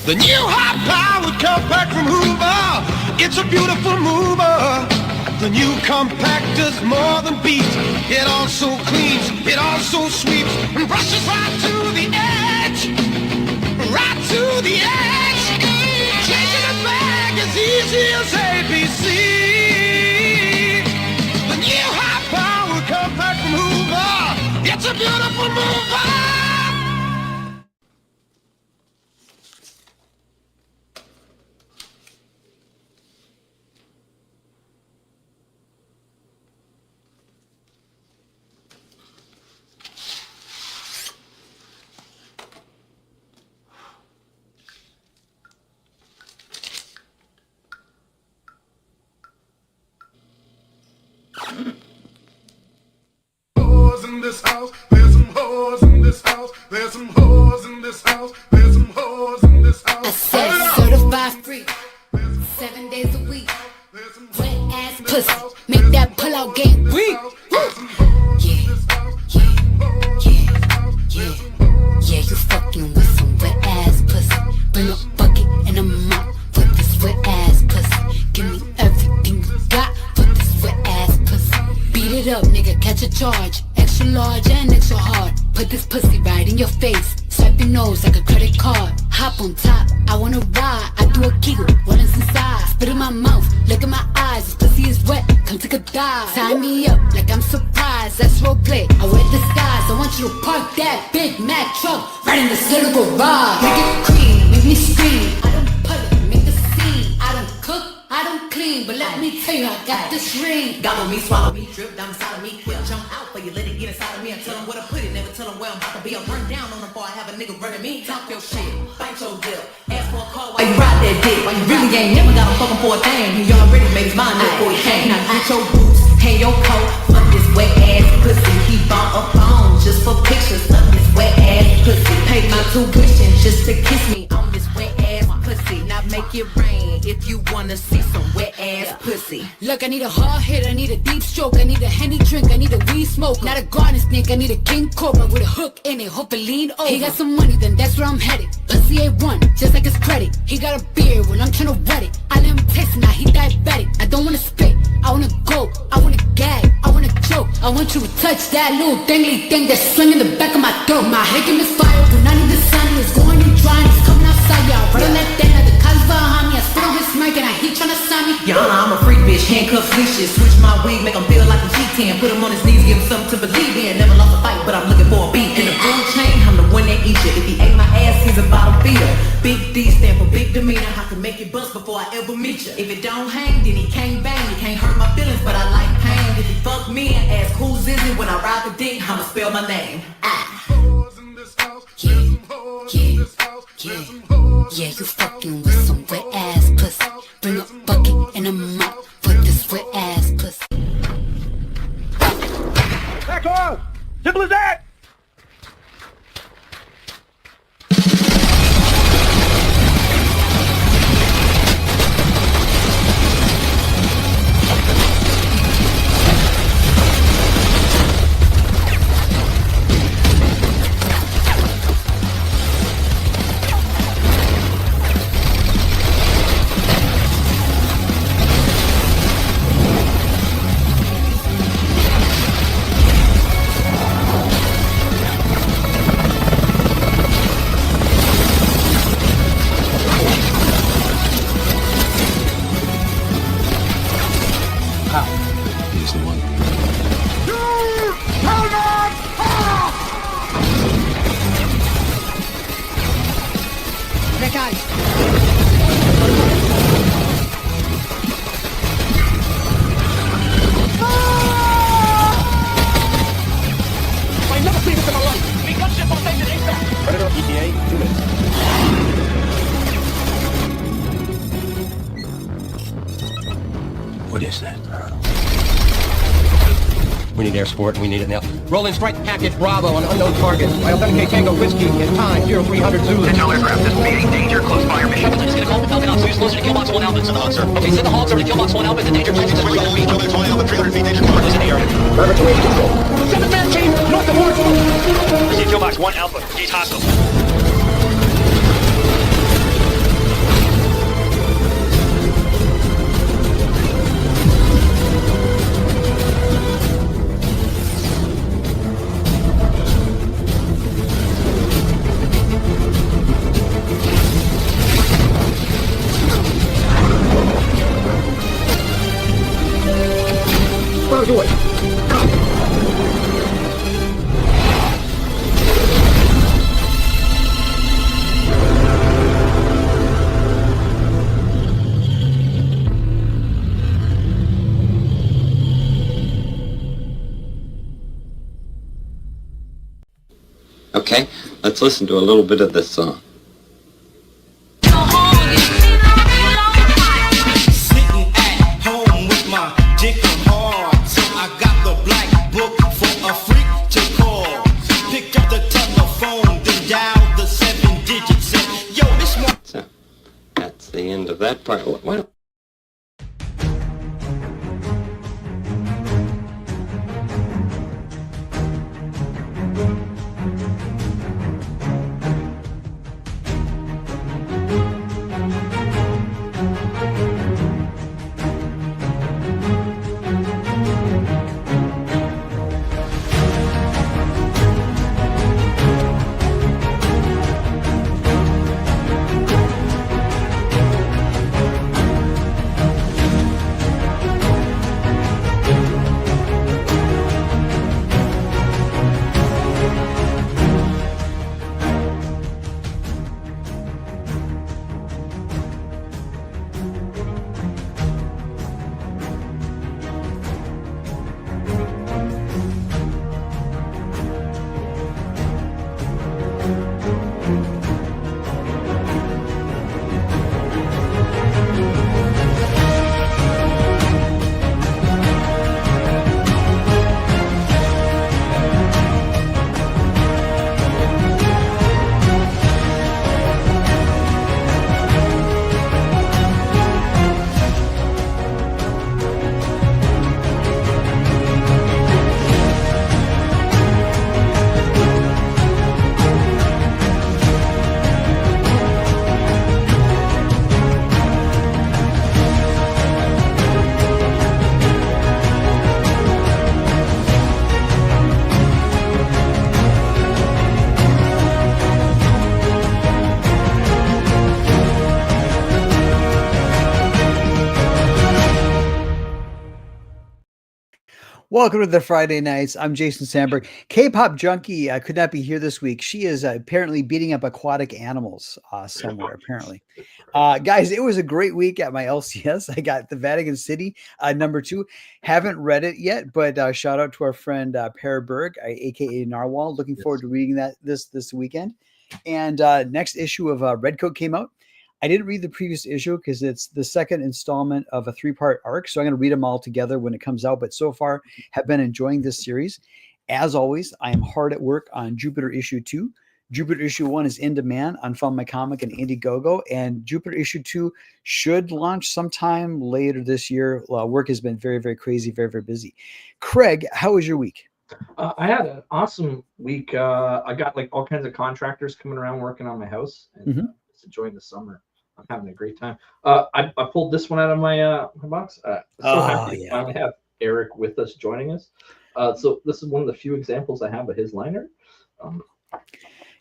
The new high-powered compact from Hoover, it's a beautiful mover. The new compact does more than beat. It also cleans, it also sweeps, and brushes right to the edge. Right to the edge. Changing a bag as easy as ABC. The new high-powered compact from Hoover, it's a beautiful mover. In this house, there's some whores in this house, there's some whores in this house, there's some whores in this house. I said certified free, 7 days a week, wet ass pussy, make that pull out game weak. Yeah, you fucking with some wet ass pussy. Bring a bucket and a mop for this wet ass pussy. Give me everything you got for this wet ass pussy. Beat it up, nigga, catch a charge. Extra large and extra hard. Put this pussy right in your face. Swipe your nose like a credit card. Hop on top, I wanna ride. I do a kegel, what is inside? Spit in my mouth, look in my eyes. This pussy is wet, come take a dive. Tie me up like I'm surprised, that's roleplay. I wear disguise, I want you to park that Big Mac truck right in this little garage. Make it cream, make me scream. I don't pull it, make the scene. I don't cook, I don't clean, but let me tell you, I got this ring. Gobble me, swallow me, drip down inside of me. Quick jump out for you, let it get inside of me. And tell them where to put it, never tell them where I'm about to be. I'll run down on them before I have a nigga running me. Talk your shit, bite your dip. Ask for a call while you ride that dick. While you really ain't never got him fucking for a thing. He already made his mind up before he came. Now get your boots, hang your coat. Fuck this wet ass pussy. He bought a phone just for pictures of this wet ass pussy. Paid my tuition just to kiss me on this wet ass pussy. Now make it rain if you wanna see some wet ass pussy. Look, I need a hard hit, I need a deep stroke, I need a Henny drink, I need a weed smoke. Not a garden snake, I need a king cobra with a hook in it, hope it lean over. He got some money, then that's where I'm headed. Pussy A1, just like his credit. He got a beard when I'm tryna wet it. I let him taste it, now he diabetic. I don't wanna spit, I wanna go, I wanna gag, I wanna choke. I want you to touch that little dangly thing that's swinging the back of my throat. My head is fire, do not need the sun, it's going and drying, it's coming outside, y'all. Right on that thing, the cuz behind me, I spit on his mic and I heat tryna sign me. Y'all know I'm a freak bitch, handcuffs, leashes. Switch my wig, make him feel like a G10. Put him on his knees, give him something to believe in. Never lost a fight, but I'm looking for a beat. In the food chain, I'm the one that eats you. If he ate my ass, he's a bottom feeder. Big D stand for big demeanor. I can make it bust before I ever meet you. If it don't hang, then he can't bang. He can't hurt my feelings, but I like pain. If he fuck me and ask who's is it when I ride the dick, I'ma spell my name. Yeah, you fucking with some wet ass pussy. Bring a bucket and a mop for this wet ass pussy. Back on! Simple as that! He's the one. I've never seen this in my life! We got ship on station ASAP! Predator ETA, 2 minutes. What is that? We need air support, and we need it now. Rolling strike package Bravo on unknown target. I authenticate Tango Whiskey in time, 0300 Zulu. Intel aircraft, this is meeting danger, close fire mission. I'm just gonna call the Falcon Ops, who's closer to Killbox 1 Alpha to the Hawk, sir. Okay, send the Hawks over to Killbox 1 Alpha, the danger trenches at 300 feet. Killbox 1 Alpha, 300 feet, danger mark is in the area. Forever to wage control. 7-man team, north of Warsaw! Receive Killbox 1 Alpha, he's hostile. do it. Okay, let's listen to a little bit of this song. Sitting at home with my dick hard, so I got the black book for a freak to call. Pick up the telephone, then dial the 7 digits. And, yo, this one. So, that's the end of that part. Why don't Welcome to the Friday Nights. I'm Jason Sandberg. K-pop junkie could not be here this week. She is apparently beating up aquatic animals somewhere, apparently. Guys, it was a great week at my LCS. I got the Vatican City #2. Haven't read it yet, but shout out to our friend Per Berg, aka Narwhal. Looking forward to reading that this weekend. And next issue of Redcoat came out. I didn't read the previous issue because it's the second installment of a 3-part arc. So I'm going to read them all together when it comes out. But so far, have been enjoying this series. As always, I am hard at work on Jupiter issue 2. Jupiter issue 1 is in demand on Found My Comic and Indiegogo. And Jupiter issue 2 should launch sometime later this year. Work has been very, very crazy, very, very busy. Craig, how was your week? I had an awesome week. I got like all kinds of contractors coming around working on my house and just enjoying the summer. I'm having a great time. I pulled this one out of my my box. So happy to finally have Eric with us joining us. So this is one of the few examples I have of his liner.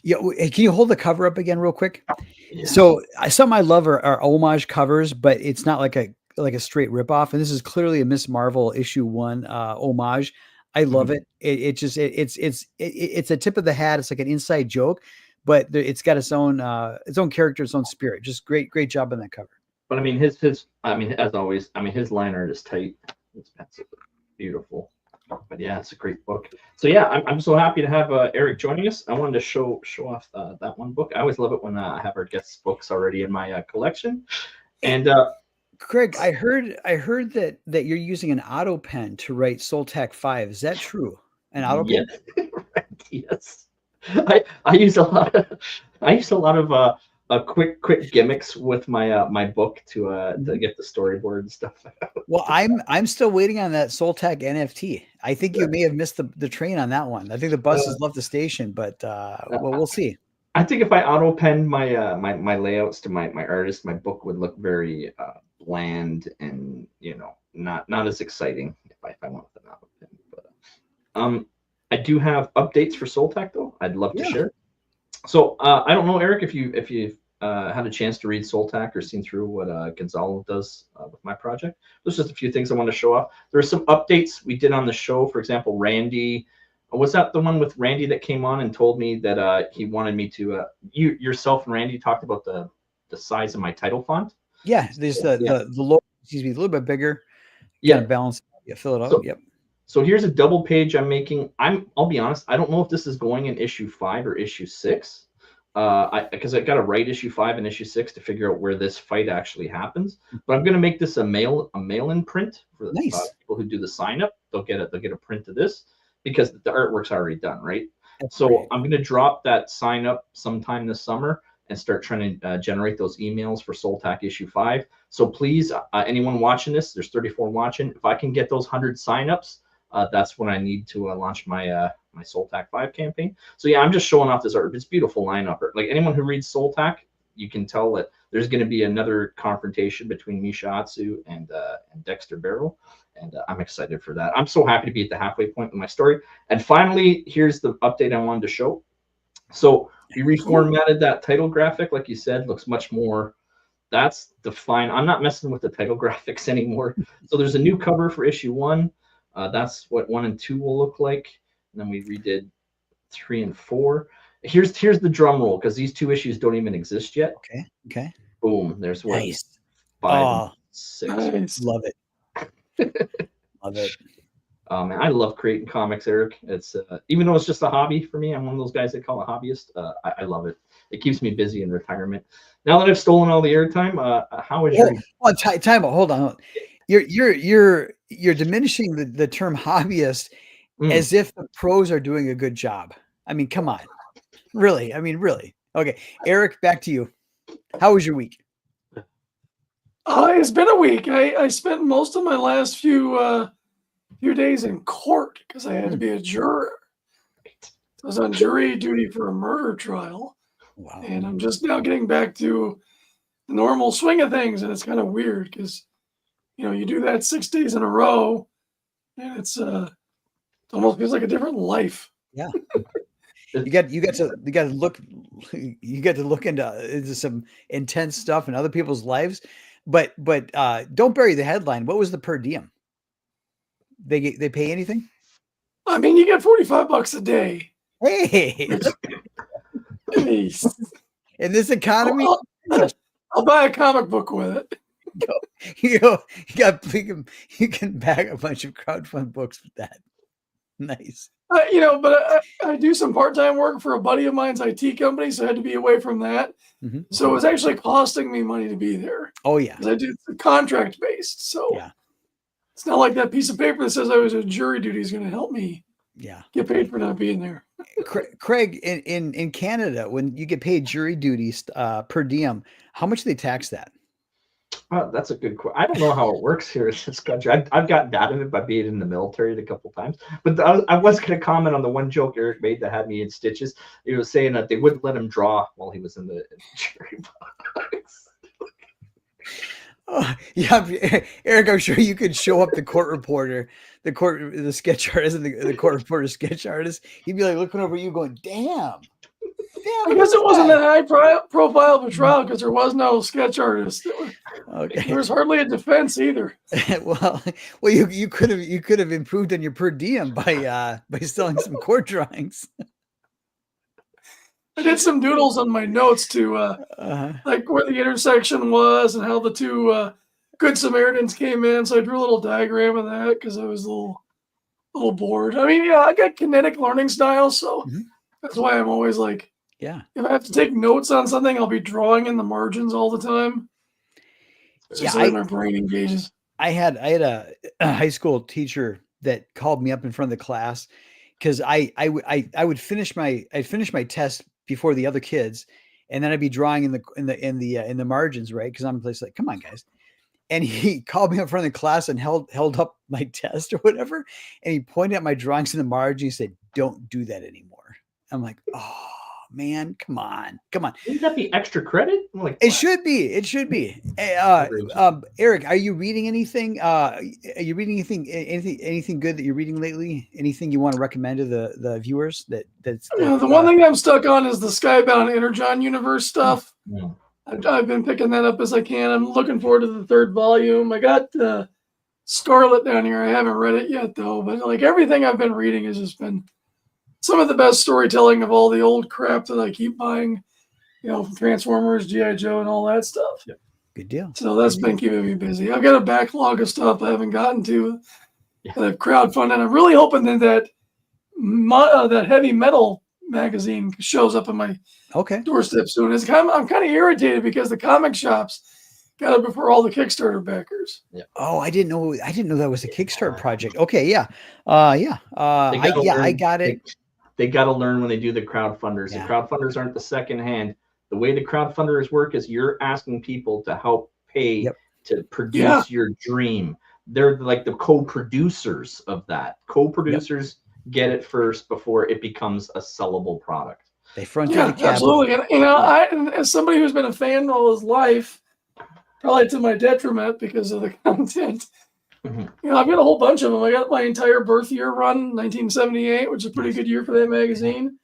Yeah, can you hold the cover up again real quick? Yeah. So some I love are homage covers, but it's not like a straight ripoff. And this is clearly a Miss Marvel issue 1 homage. I love it. It's a tip of the hat. It's like an inside joke, but it's got its own character, its own spirit. Just great job on that cover. But I mean, as always, his liner is tight. It's beautiful. But yeah, it's a great book. So yeah, I'm so happy to have Eric joining us. I wanted to show off that one book. I always love it when I have our guest books already in my collection. And Craig, I heard that you're using an auto pen to write Soltac 5. Is that true? An auto pen? Yes. I use a lot of quick gimmicks with my book to get the storyboard and stuff. Well, I'm still waiting on that Soltac NFT. I think you may have missed the train on that one. I think the bus has left the station, but we'll see. I think if I auto pen my layouts to my artist, my book would look very bland and not as exciting if I went with an auto pen. But I do have updates for Soltac though. I'd love to share. So I don't know, Eric, if you've had a chance to read Soltac or seen through what Gonzalo does with my project. There's just a few things I want to show off. There are some updates we did on the show. For example, Randy, was that the one with Randy that came on and told me that he wanted me to, yourself and Randy talked about the size of my title font? Yeah, there's the logo needs to be a little bit bigger. Yeah, kind of balance. Yeah, fill it up. So, yep. So here's a double page I'm making. I'll be honest, I don't know if this is going in issue 5 or issue 6. Because I got to write issue 5 and issue 6 to figure out where this fight actually happens. But I'm going to make this a mail-in print for the people who do the sign up. They'll get a print of this because the artwork's already done, right? That's great. I'm going to drop that sign up sometime this summer and start trying to generate those emails for Soltac issue 5. So please, anyone watching this, there's 34 watching. If I can get those 100 signups, that's when I need to launch my my Soltac 5 campaign. So yeah, I'm just showing off this art. It's beautiful lineup. Like anyone who reads Soltac, you can tell that there's going to be another confrontation between Misha Atsu and Dexter Barrel, and I'm excited for that. I'm so happy to be at the halfway point with my story. And finally, here's the update I wanted to show. So we reformatted that title graphic, like you said, looks much more. That's defined. I'm not messing with the title graphics anymore. So there's a new cover for issue 1. That's what 1 and 2 will look like. And then we redid 3 and 4. Here's the drum roll because these 2 issues don't even exist yet. Okay. Boom. There's what? Nice. 5 and 6. Nice. Love it. Love it. Man, I love creating comics, Eric. It's even though it's just a hobby for me, I'm one of those guys they call a hobbyist. I love it. It keeps me busy in retirement. Now that I've stolen all the airtime, how is your time out? Hold on. You're diminishing the term hobbyist as if the pros are doing a good job. I mean, come on. Really? I mean, really. Okay. Eric, back to you. How was your week? It's been a week. I spent most of my last few days in court because I had to be a juror. I was on jury duty for a murder trial. Wow. And I'm just now getting back to the normal swing of things. And it's kind of weird because, you do that 6 days in a row and it almost feels like a different life. Yeah. You got to look into some intense stuff in other people's lives, but don't bury the headline. What was the per diem? They pay anything? I mean, you get $45 a day. Hey, in this economy, I'll buy a comic book with it. You can bag a bunch of crowdfund books with that. Nice. But I do some part-time work for a buddy of mine's IT company, so I had to be away from that. Mm-hmm. So it was actually costing me money to be there. Oh yeah, because I do contract based. So yeah, it's not like that piece of paper that says I was on jury duty is going to help me. Yeah, get paid for not being there. Craig, in Canada, when you get paid jury duties per diem, how much do they tax that? That's a good question. I don't know how it works here in this country. I've gotten out of it by being in the military a couple times. But I was going to comment on the one joke Eric made that had me in stitches. He was saying that they wouldn't let him draw while he was in the jury box. Oh, yeah, Eric, I'm sure you could show up the court reporter, the sketch artist, and the court reporter sketch artist. He'd be like looking over you, going, "Damn." I guess it wasn't a high profile of a trial because there was no sketch artist. Okay. There was hardly a defense either. well, you could have improved on your per diem by selling some court drawings. I did some doodles on my notes to like where the intersection was and how the two Good Samaritans came in. So I drew a little diagram of that because I was a little bored. I mean, yeah, I got kinetic learning style, so that's why I'm always like, yeah. If I have to take notes on something, I'll be drawing in the margins all the time. Just so my brain engages. I had a high school teacher that called me up in front of the class because I would finish my test before the other kids, and then I'd be drawing in the margins, right? Because I'm like, come on, guys. And he called me up in front of the class and held up my test or whatever, and he pointed at my drawings in the margin. He said, "Don't do that anymore." I'm like, oh man, come on. Wouldn't that be extra credit? It should be. Eric, are you reading anything? Are you reading anything good that you're reading lately? Anything you want to recommend to the viewers? The one thing I'm stuck on is the Skybound Energon universe stuff. I've been picking that up as I can. I'm looking forward to the 3rd volume. I got Scarlet down here. I haven't read it yet though, but like everything I've been reading has just been some of the best storytelling of all the old crap that I keep buying, from Transformers, G.I. Joe, and all that stuff. Yep. Good deal. So that's been keeping me busy. I've got a backlog of stuff I haven't gotten to that I've crowdfunded. I'm really hoping that heavy metal magazine shows up on my doorstep soon. I'm kind of irritated because the comic shops got it before all the Kickstarter backers. Yeah. Oh, I didn't know that was a Kickstarter project. Okay, yeah. I got it. They got to learn when they do the crowdfunders. Yeah. The crowdfunders aren't the second hand. The way the crowdfunders work is you're asking people to help pay to produce your dream. They're like the co-producers of that. Co-producers get it first before it becomes a sellable product. They front the capital. Absolutely. And I, as somebody who's been a fan all his life, probably to my detriment because of the content. I've got a whole bunch of them. I got my entire birth year run, 1978, which is a pretty good year for that magazine.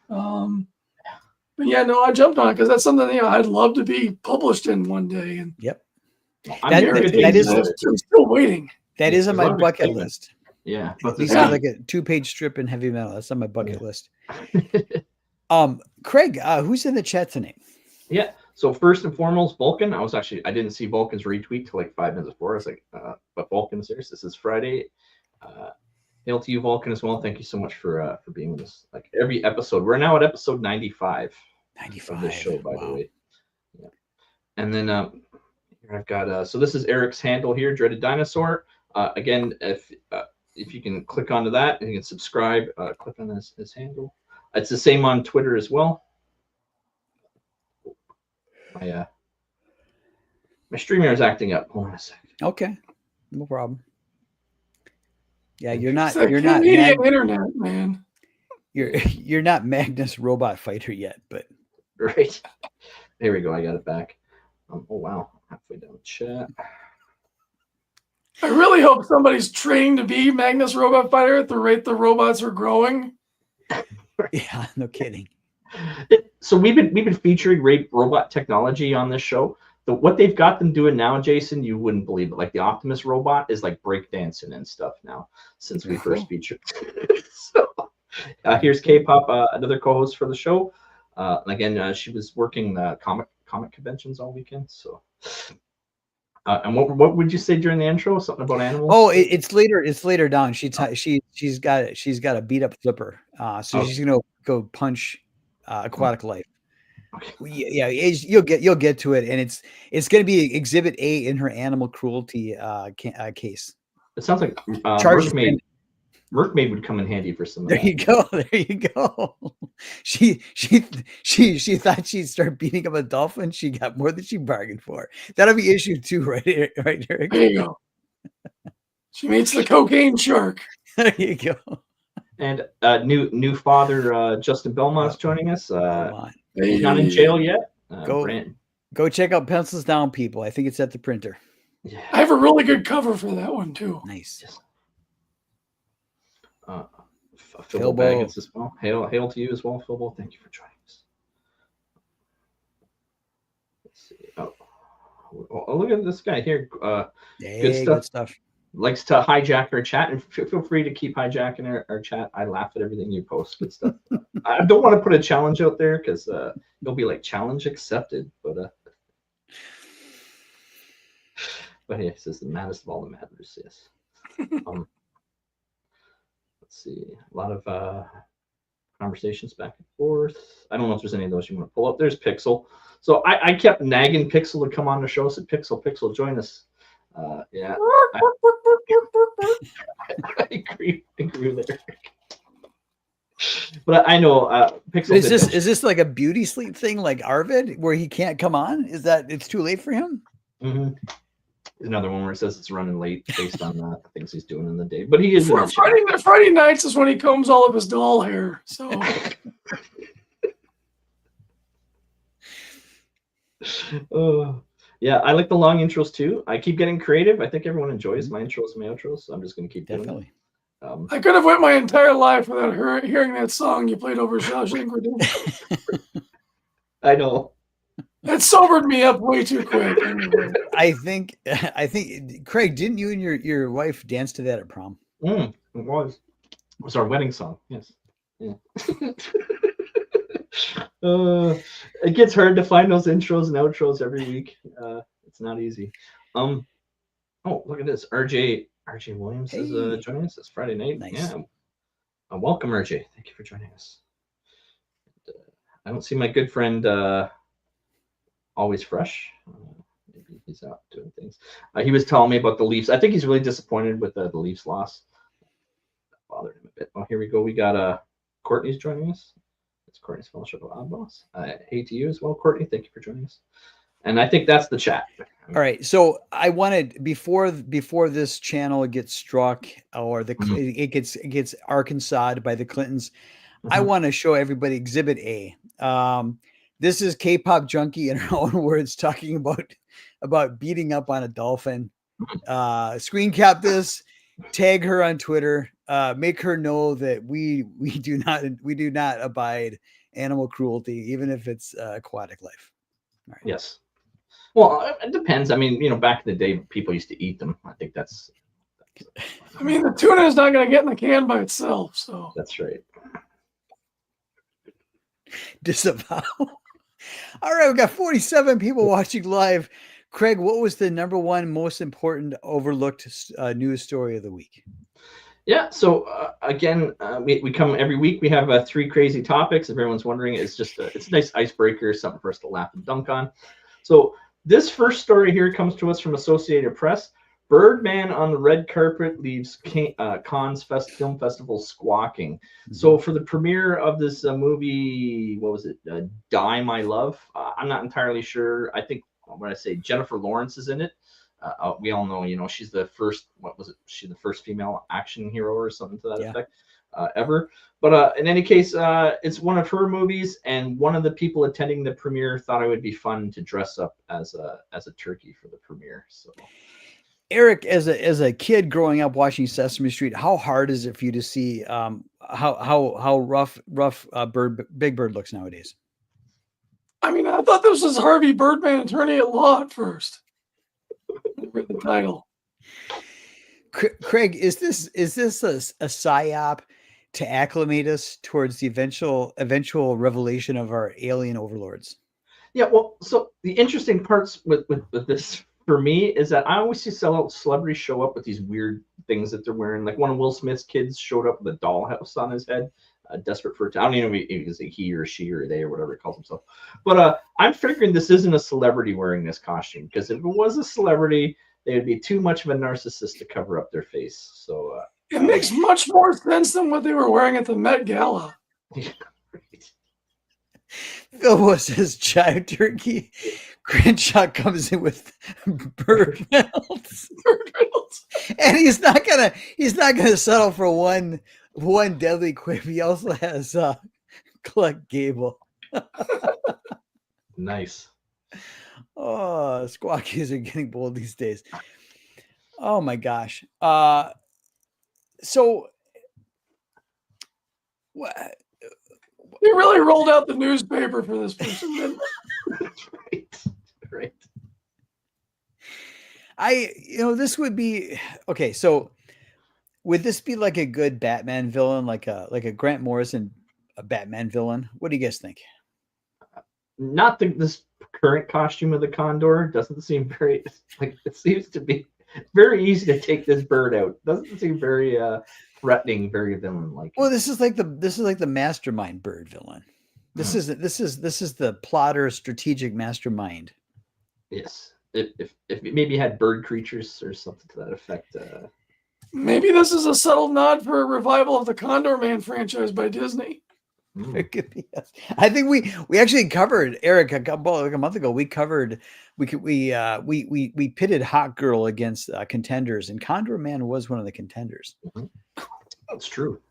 But I jumped on it because that's something I'd love to be published in one day. And I'm still waiting. That is on my bucket list. Yeah, at least like a 2-page strip in heavy metal. That's on my bucket list. Craig, who's in the chat tonight? Yeah. So first and foremost, Vulcan. I didn't see Vulcan's retweet till like 5 minutes before. I was like, but Vulcan's here. This is Friday. Hail to you, Vulcan, as well. Thank you so much for being with us. Like every episode. We're now at episode 95. 95 of this show, by the way. Yeah. And then here I've got so this is Eric's handle here, Dreaded Dinosaur. Again, if you can click onto that and you can subscribe, click on his handle. It's the same on Twitter as well. My streamer is acting up. Hold on a second. Okay, no problem. Yeah, you're not internet, man. You're not Magnus Robot Fighter yet, but right. There we go. I got it back. Oh wow, halfway down the chat. I really hope somebody's trained to be Magnus Robot Fighter at the rate the robots are growing. Yeah, no kidding. So we've been featuring robot technology on this show. What they've got them doing now, Jason, you wouldn't believe it. Like the Optimus robot is like breakdancing and stuff now since we first featured. So here's K-pop, another co-host for the show. Again, she was working comic conventions all weekend. So, and what would you say during the intro? Something about animals? Oh, it's later. It's later down. She's got a beat up flipper. So she's gonna go punch Aquatic Life. Okay. Yeah, you'll get to it, and it's going to be Exhibit A in her animal cruelty case. It sounds like Merkmaid would come in handy for some of there that. you go. There you go. She thought she'd start beating up a dolphin. She got more than she bargained for. That'll be issue 2, right, Eric? There you go. She meets the cocaine shark. There you go. And new father Justin Belmont's joining us. He's not in jail yet. Go check out Pencils Down, people. I think it's at the printer. Yeah. I have a really good cover for that one too. Nice. Phil Baggins as well. Hail to you as well, Phil. Thank you for joining us. Let's see. Oh, look at this guy here. Good stuff. Likes to hijack our chat, and feel free to keep hijacking our chat. I laugh at everything you post. Good stuff. I don't want to put a challenge out there because you'll be like challenge accepted. But yeah, it says the maddest of all the matters. Yes. Let's see. A lot of conversations back and forth. I don't know if there's any of those you want to pull up. There's Pixel. So I kept nagging Pixel to come on the show. I said, Pixel, join us. Yeah. I agree with Eric. But I know Pixel. Is this like a beauty sleep thing like Arvid where he can't come on? Is that it's too late for him? Mm-hmm. Another one where it says it's running late based on the things he's doing in the day. But he is Friday nights is when he combs all of his doll hair. So yeah, I like the long intros too. I keep getting creative. I think everyone enjoys my intros and my outros, so I'm just going to keep doing it. I could have went my entire life without hearing that song you played over Shawshank Redemption. I know. That sobered me up way too quick. Anyway. I think, Craig, didn't you and your wife dance to that at prom? It was. It was our wedding song. Yes. Yeah. It gets hard to find those intros and outros every week. It's not easy. Oh, look at this. RJ Williams is joining us this Friday night. Nice. Yeah. Welcome, RJ. Thank you for joining us. I don't see my good friend Always Fresh. Maybe he's out doing things. He was telling me about the Leafs. I think he's really disappointed with the Leafs loss. That bothered him a bit. Oh, here we go. We got Courtney's joining us. It's Courtney's Fellowship of Odd Boss. Hey to you as well, Courtney. Thank you for joining us. And I think that's the chat. All right. So I wanted before this channel gets struck or it gets Arkansas'd by the Clintons, I want to show everybody Exhibit A. This is K-pop junkie in her own words talking about beating up on a dolphin. Screen cap this, tag her on Twitter, make her know that we do not abide animal cruelty, even if it's aquatic life. All right. Yes. Well, it depends. I mean, back in the day, people used to eat them. I think that's I mean, the tuna is not going to get in the can by itself. So that's right. Disavow. All right, we've got 47 people watching live. Craig, what was the number one most important overlooked news story of the week? Yeah, so again, we come every week. We have 3 crazy topics. If everyone's wondering, it's a nice icebreaker, something for us to laugh and dunk on. So this first story here comes to us from Associated Press. Birdman on the red carpet leaves Cannes Film Festival squawking. So for the premiere of this movie, what was it? Die My Love. I'm not entirely sure. I think when I say Jennifer Lawrence is in it. We all know, she's the first. What was it? She's the first female action hero or something to that effect ever. But in any case, it's one of her movies, and one of the people attending the premiere thought it would be fun to dress up as a turkey for the premiere. So. Eric, as a kid growing up watching Sesame Street, how hard is it for you to see how rough Big Bird looks nowadays? I mean, I thought this was Harvey Birdman, attorney at law at first. Read the title. Craig, is this a psyop to acclimate us towards the eventual revelation of our alien overlords? Yeah, well, so the interesting parts with this for me is that I always see celebrities show up with these weird things that they're wearing. Like one of Will Smith's kids showed up with a dollhouse on his head, desperate for it. I don't even know if it was a he or she or they or whatever he calls himself. But I'm figuring this isn't a celebrity wearing this costume, because if it was a celebrity, they would be too much of a narcissist to cover up their face. So it makes much more sense than what they were wearing at the Met Gala. Yeah, right. Phil says chive turkey. Crenshaw comes in with bird melts. And he's not gonna settle for one deadly quip. He also has Clark Gable. Nice. Oh, squawkies are getting bold these days. Oh my gosh. So what? They really rolled out the newspaper for this person, didn't they? Right. This would be okay. So would this be like a good Batman villain, like a Grant Morrison, a Batman villain? What do you guys think? Not this current costume of the Condor doesn't seem very it seems to be very easy to take this bird out. Doesn't seem very threatening, very villain-like. Well, this is like the mastermind bird villain. This is the plotter, strategic mastermind. Yes. If maybe had bird creatures or something to that effect. Maybe this is a subtle nod for a revival of the Condor Man franchise by Disney. It could be. Yes. I think we actually covered, Eric, a month ago. We covered we pitted Hot Girl against contenders, and Condor Man was one of the contenders. Mm-hmm. That's true.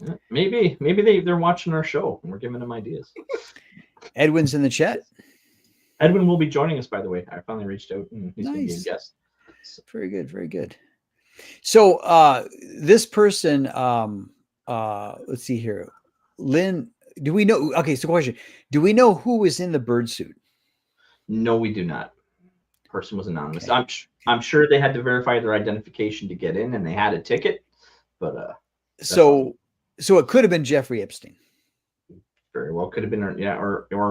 Yeah, maybe they're watching our show and we're giving them ideas. Edwin's in the chat. Edwin will be joining us, by the way. I finally reached out and he's going to be a guest. So. Very good, very good. So this person, let's see here. Lynn, do we know? Okay, so question: do we know who was in the bird suit? No, we do not. Person was anonymous. Okay. I'm sure they had to verify their identification to get in, and they had a ticket. But so it could have been Jeffrey Epstein. Very well could have been, or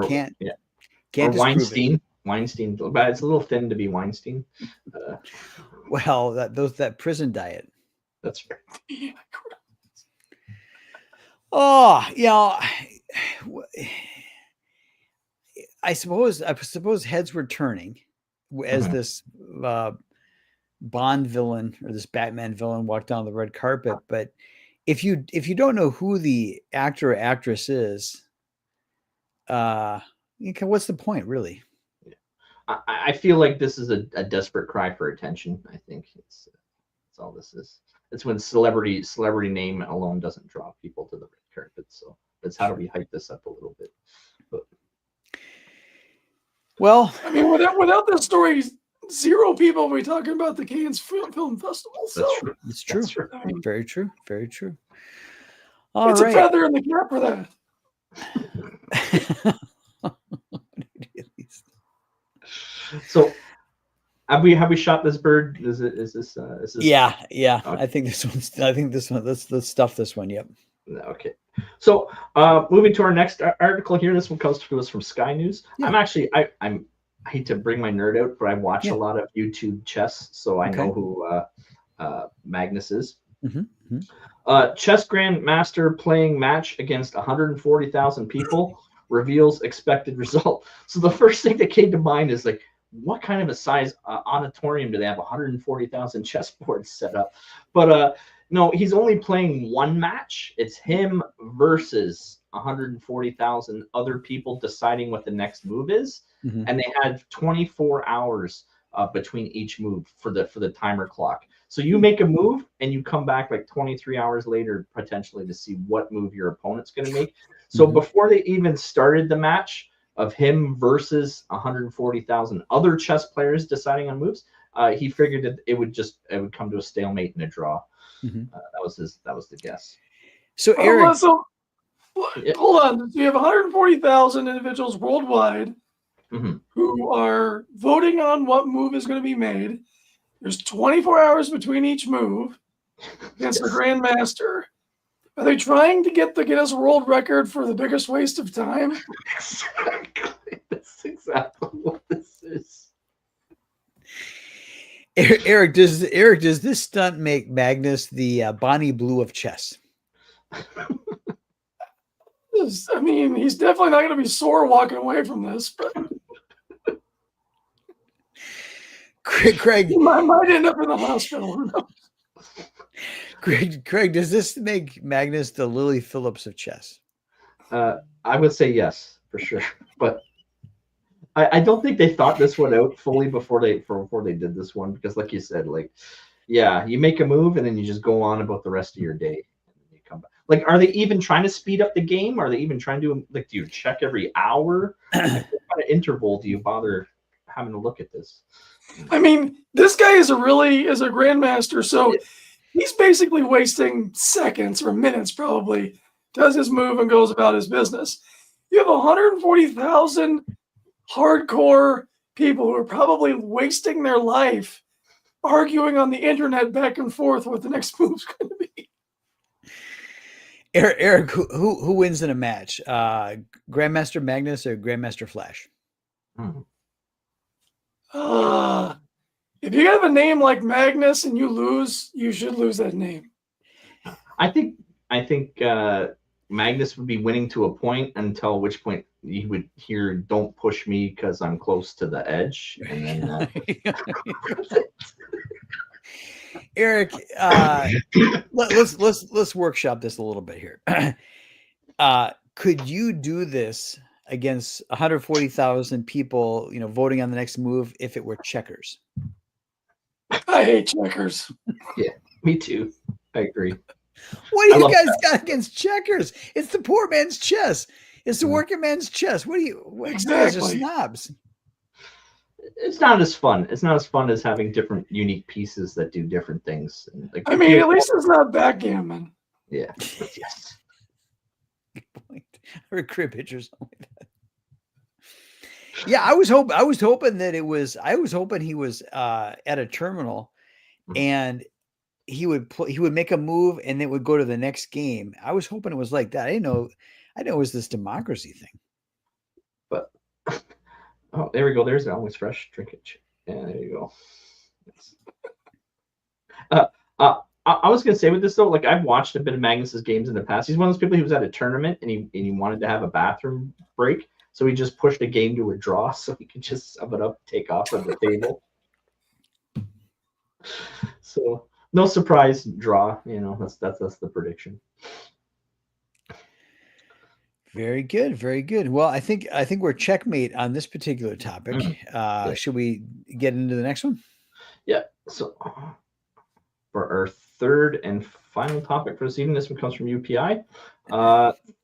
can't or Weinstein. Weinstein, but it's a little thin to be Weinstein. Well, that prison diet. That's right. Oh, I suppose heads were turning as this Bond villain or this Batman villain walked down the red carpet. But if you don't know who the actor or actress is, what's the point, really? I feel like this is a desperate cry for attention. I think it's all this is. It's when celebrity name alone doesn't draw people to the red carpet. So it's how do we hype this up a little bit? But, well, I mean, without this story, zero people will be talking about the Cannes Film Festival. So it's true. That's true. I mean, very true. Very true. It's a feather in the cap for that. So have we shot this bird? Is this Yeah. Okay. I think this one. Let's stuff this one. Yep. Okay. So moving to our next article here. This one comes to us from Sky News. Yeah. I hate to bring my nerd out, but I watch a lot of YouTube chess, so I know who Magnus is. Chess grandmaster playing match against 140,000 people reveals expected result. So the first thing that came to mind is like, what kind of a size auditorium do they have 140,000 chessboards set up? But no, he's only playing one match. It's him versus 140,000 other people deciding what the next move is. And they had 24 hours between each move for the timer clock. So you make a move and you come back like 23 hours later, potentially, to see what move your opponent's going to make. So before they even started the match of him versus 140,000 other chess players deciding on moves, he figured that it would come to a stalemate and a draw. That was the guess. So Eric, hold on. So you have 140,000 individuals worldwide who are voting on what move is going to be made. There's 24 hours between each move against the Grandmaster. Are they trying to get the Guinness World Record for the biggest waste of time? Exactly. That's exactly what this is. Eric, does this stunt make Magnus the Bonnie Blue of chess? I mean, he's definitely not going to be sore walking away from this, but Craig, he might end up in the hospital. Craig, does this make Magnus the Lily Phillips of chess? I would say yes, for sure. But I don't think they thought this one out fully before they did this one, because like you said, you make a move and then you just go on about the rest of your day. And you come back. Like, are they even trying to speed up the game? Are they even trying to do you check every hour? What kind of interval do you bother having to look at this? I mean, this guy is a grandmaster, so he's basically wasting seconds or minutes, probably, does his move and goes about his business. You have 140,000 hardcore people who are probably wasting their life arguing on the internet back and forth what the next move's going to be. Eric, who wins in a match? Grandmaster Magnus or Grandmaster Flash? If you have a name like Magnus and you lose, you should lose that name. I think Magnus would be winning to a point, until which point he would hear "Don't push me because I'm close to the edge," and then. Eric, let's workshop this a little bit here. Could you do this against 140,000 people, voting on the next move if it were checkers? I hate checkers. Yeah, me too. I agree. What do you guys got against checkers? It's the poor man's chess. It's the working man's chess. Exactly. You guys are snobs. It's not as fun. It's not as fun as having different unique pieces that do different things. At least it's not backgammon. Yeah. Yes. Good point. Or crib hitch or something like that. Yeah, I was hoping that it was. I was hoping he was at a terminal, and he would make a move, and it would go to the next game. I was hoping it was like that. I didn't know it was this democracy thing. But oh, there we go. There's always fresh drinkage. Yeah, there you go. Yes. I was gonna say with this though, like I've watched a bit of Magnus's games in the past. He's one of those people who was at a tournament and he wanted to have a bathroom break, so he just pushed a game to a draw so he could just sum it up, take off on the table. So no surprise draw. You know, that's the prediction. Very good, very good. Well, I think we're checkmate on this particular topic. Should we get into the next one? Yeah. So for our third and final topic for this evening, this one comes from UPI.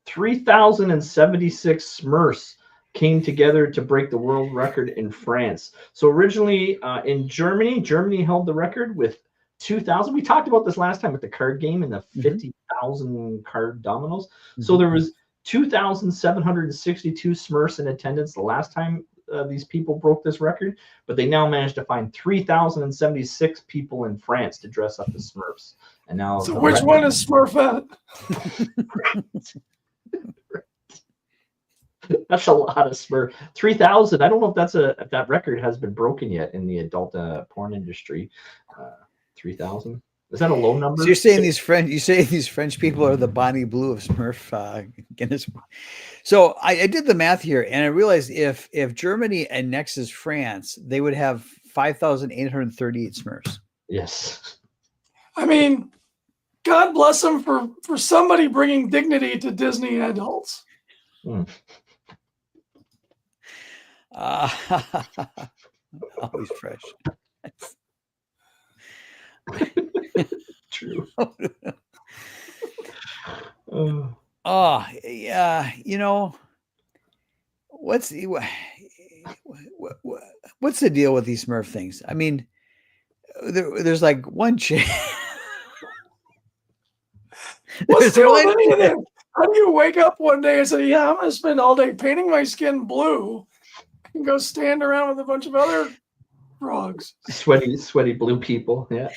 3,076 Smurfs came together to break the world record in France. So originally in Germany held the record with 2,000. We talked about this last time with the card game and the 50,000 card dominoes. So there was 2,762 Smurfs in attendance the last time these people broke this record, but they now managed to find 3,076 people in France to dress up as Smurfs. And now, so which one is Smurfette? That's a lot of Smurf. 3,000. I don't know if that record has been broken yet in the adult porn industry. 3,000. Is that a low number? So you're saying these French people are the Bonnie Blue of Smurf Guinness. So I did the math here, and I realized if Germany annexes France, they would have 5,838 Smurfs. Yes. I mean, God bless them for somebody bringing dignity to Disney adults. Always fresh. True. Oh, yeah. You know, what's the deal with these Smurf things? I mean, there's like one chick. What's the deal with any of them? How do you wake up one day and say, "Yeah, I'm going to spend all day painting my skin blue," and go stand around with a bunch of other frogs? Sweaty blue people. Yeah.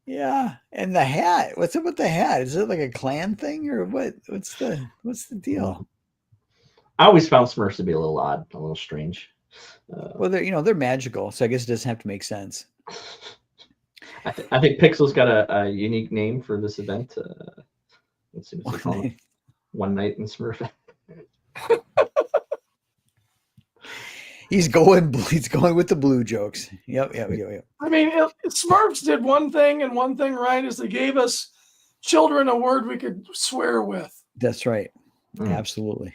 Yeah, and the hat. What's up with the hat? Is it like a clan thing or what? What's the deal? I always found Smurfs to be a little odd, a little strange. Well, they're magical, so I guess it doesn't have to make sense. I think Pixel's got a unique name for this event. Let's see what's it called. One Night in Smurf. He's going with the blue jokes. Yep. I mean, Smurfs did one thing and one thing right is they gave us children a word we could swear with. That's right. Absolutely.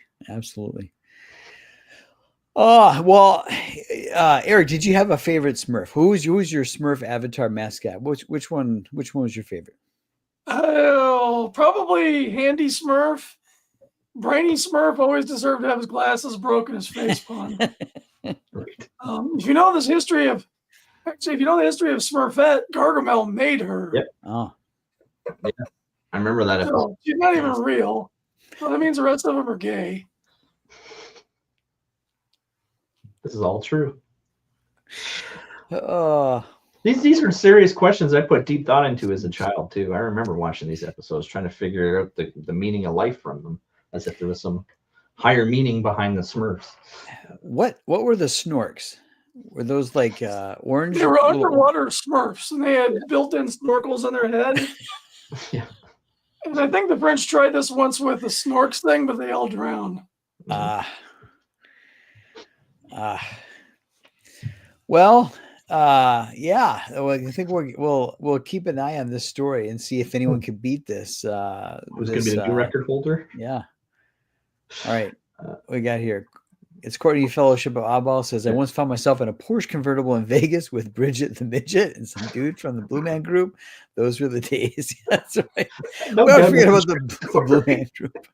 Oh, well, Eric, did you have a favorite Smurf? Who's your Smurf avatar mascot? Which one was your favorite? Oh, probably Handy Smurf. Brainy Smurf always deserved to have his glasses broken, his face pawned. If you know the history of Smurfette, Gargamel made her. Yep. Oh, yeah. I remember that. So she's not even real. Well, that means the rest of them are gay. This is all true. These are serious questions I put deep thought into as a child too. I remember watching these episodes, trying to figure out the meaning of life from them, as if there was some higher meaning behind the Smurfs. What were the Snorks? Were those like orange? They were underwater Smurfs, and they had built-in snorkels in their head. Yeah. And I think the French tried this once with the snorks thing, but they all drowned. Well, yeah. I think we'll keep an eye on this story and see if anyone can beat this. Who's going to be the new record holder? Yeah. All right. We got here. It's Courtney Fellowship of Oddball says, I once found myself in a Porsche convertible in Vegas with Bridget the Midget and some dude from the Blue Man Group. Those were the days. That's right. No, we always forget about the Blue Man Group.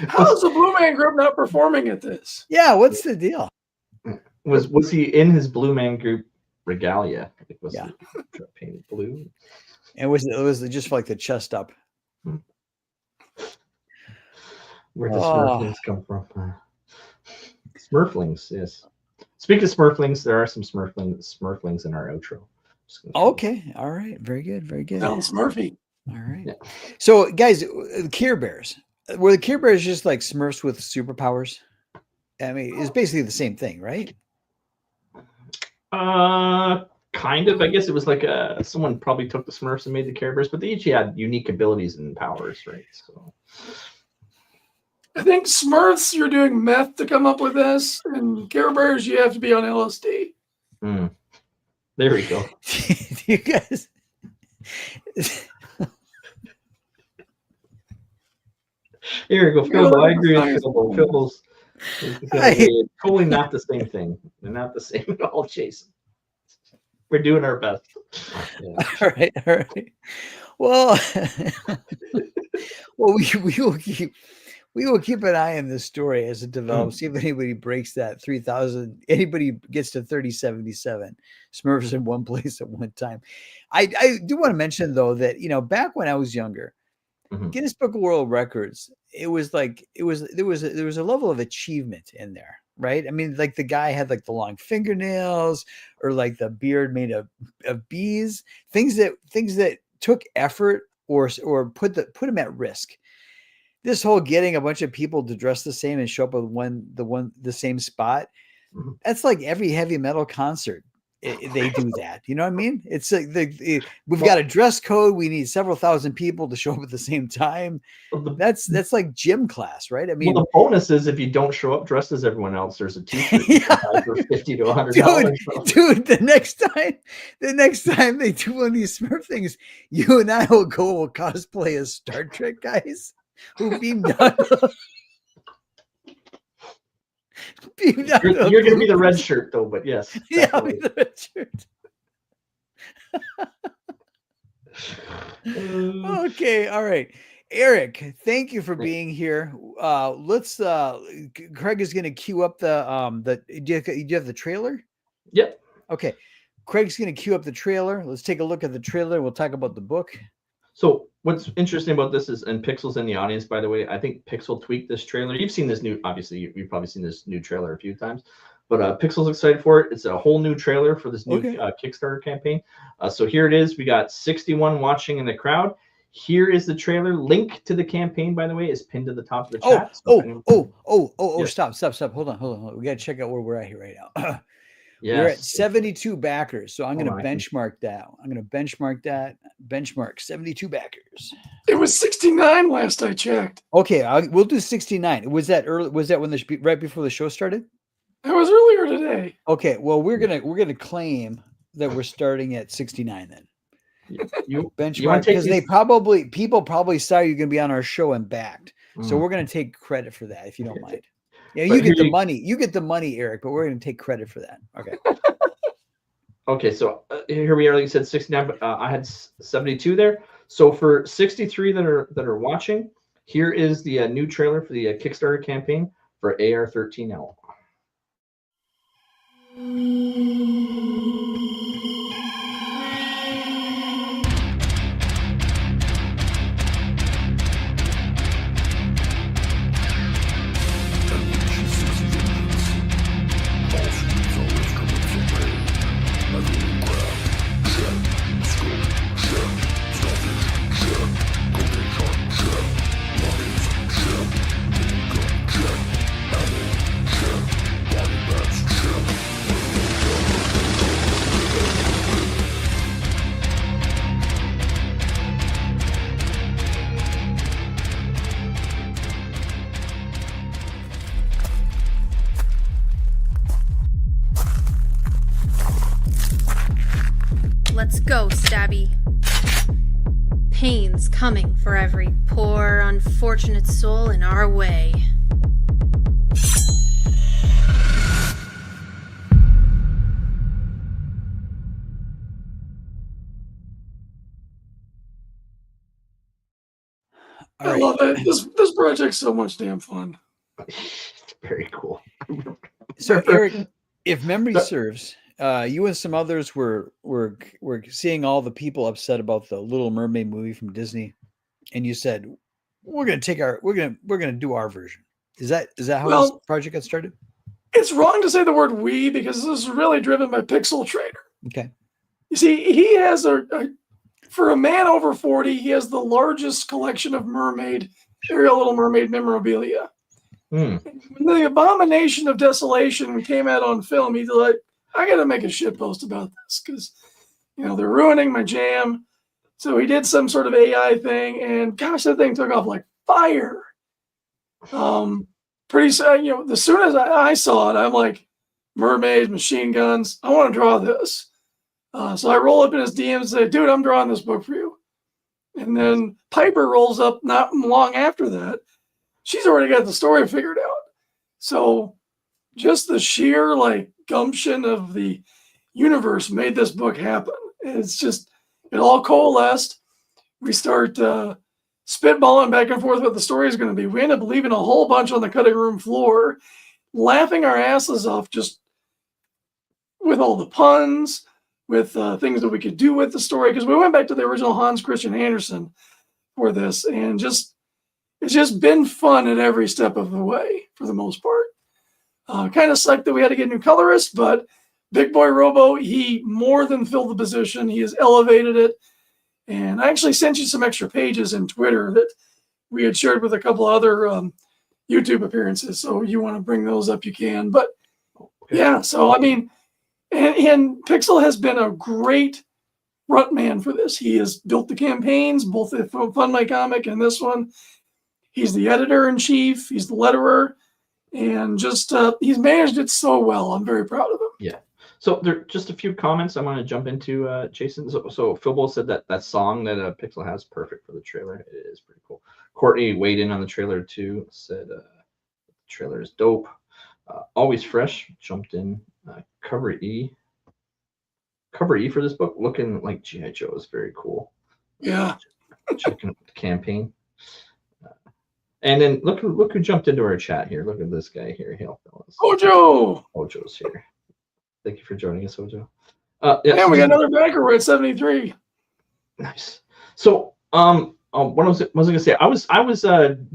How is the Blue Man Group not performing at this? Yeah, what's the deal? Was he in his Blue Man Group regalia? Yeah. Painted blue. And was it just for like the chest up? Where does Smurflings come from? Smurflings, yes. Speaking of Smurflings, there are some Smurflings in our outro. Okay. All right. Very good. Very good. Sounds Murphy. All right. Yeah. So, guys, the Care Bears, were the Care Bears just like Smurfs with superpowers? I mean, it's basically the same thing, right? Kind of. I guess it was like someone probably took the Smurfs and made the Care Bears, but they each had unique abilities and powers, right? So I think Smurfs, you're doing meth to come up with this, and Care Bears, you have to be on LSD. there we go. You guys. Here we go, Philbo. I agree with Philbo. Philbo's totally not the same thing. They're not the same at all, Jason. We're doing our best. Yeah. All right. All right. Well, well, we will keep an eye on this story as it develops. See if anybody breaks that 3,000. Anybody gets to 3077 Smurfs in one place at one time. I do want to mention though that back when I was younger, Guinness Book of World Records, it was like there was a level of achievement in there, right? I mean, like the guy had like the long fingernails or like the beard made of bees, things that took effort or put them at risk. This whole getting a bunch of people to dress the same and show up at the same spot, that's like every heavy metal concert. They do that. You know what I mean? It's like we've got a dress code. We need several thousand people to show up at the same time. That's like gym class, right? I mean, the bonus is if you don't show up dressed as everyone else, there's a t-shirt you can buy for $50 to $100. Dude, the next time they do one of these Smurf things, you and I will go cosplay as Star Trek guys who beamed down. You're going to be the red shirt, though. But yes, yeah, I'll be the red shirt. Okay, all right, Eric. Thank you for being here. Let's. Craig is going to queue up the. Do you have the trailer? Yep. Okay, Craig's going to queue up the trailer. Let's take a look at the trailer. We'll talk about the book. So what's interesting about this is, and Pixel's in the audience, by the way, I think Pixel tweaked this trailer. You've seen this obviously, you've probably seen this new trailer a few times, but Pixel's excited for it. It's a whole new trailer for this new Kickstarter campaign. So here it is. We got 61 watching in the crowd. Here is the trailer. Link to the campaign, by the way, is pinned to the top of the chat. Yes. Stop. Hold on. We got to check out where we're at here right now. Yes. We're at 72 backers. So I'm going to benchmark that. I'm going to benchmark that. Benchmark 72 backers. It was 69 last I checked. Okay, we'll do 69. Was that early? Was that right before the show started? It was earlier today. Okay, well we're gonna claim that we're starting at 69 then. You benchmark because people probably saw you're going to be on our show and backed. So we're going to take credit for that if you don't mind. Yeah, you get the money. You get the money, Eric, but we're going to take credit for that. Okay. Okay, so here we are. Like you said, 69. But I had 72 there. So for 63 that are watching, here is the new trailer for the Kickstarter campaign for AR-13L. Let's go, Stabby. Pain's coming for every poor, unfortunate soul in our way. I love it. This project's so much damn fun. It's very cool. So, Eric, if memory serves, you and some others were seeing all the people upset about the Little Mermaid movie from Disney, and you said we're gonna do our version. Is that how this project got started? it's wrong to say the word we because this is really driven by Pixel Trader. Okay. You see, he has for a man over 40, he has the largest collection of Ariel Little Mermaid memorabilia. When the Abomination of Desolation came out on film, he's like, I got to make a shit post about this because, they're ruining my jam. So he did some sort of AI thing, and gosh, that thing took off like fire. Pretty soon, as soon as I saw it, I'm like, mermaids, machine guns, I want to draw this. So I roll up in his DMs and say, dude, I'm drawing this book for you. And then Piper rolls up not long after that. She's already got the story figured out. So just the sheer gumption of the universe made this book happen. It's just, it all coalesced. We start spitballing back and forth what the story is going to be. We end up leaving a whole bunch on the cutting room floor, laughing our asses off just with all the puns, with things that we could do with the story. Because we went back to the original Hans Christian Andersen for this, and it's just been fun at every step of the way for the most part. Kind of sucked that we had to get a new colorist, but Big Boy Robo, he more than filled the position. He has elevated it. And I actually sent you some extra pages in Twitter that we had shared with a couple other YouTube appearances. So you want to bring those up, you can. But yeah, so I mean, and Pixel has been a great front man for this. He has built the campaigns, both Fun My Comic and this one. He's the editor-in-chief. He's the letterer. And just he's managed it so well. I'm very proud of him. Yeah. So there are just a few comments I want to jump into, Jason. So Philbo said that song that Pixel has perfect for the trailer. It is pretty cool. Courtney weighed in on the trailer too. Said the trailer is dope. Always fresh. Jumped in. Cover E for this book looking like G.I. Joe is very cool. Yeah. Checking out the campaign. And then look who jumped into our chat here. Look at this guy here. Hail fellas. Ojo's here. Thank you for joining us, Ojo. Yeah, we got another backer. We're at 73. Nice. So, what was I going to say? I was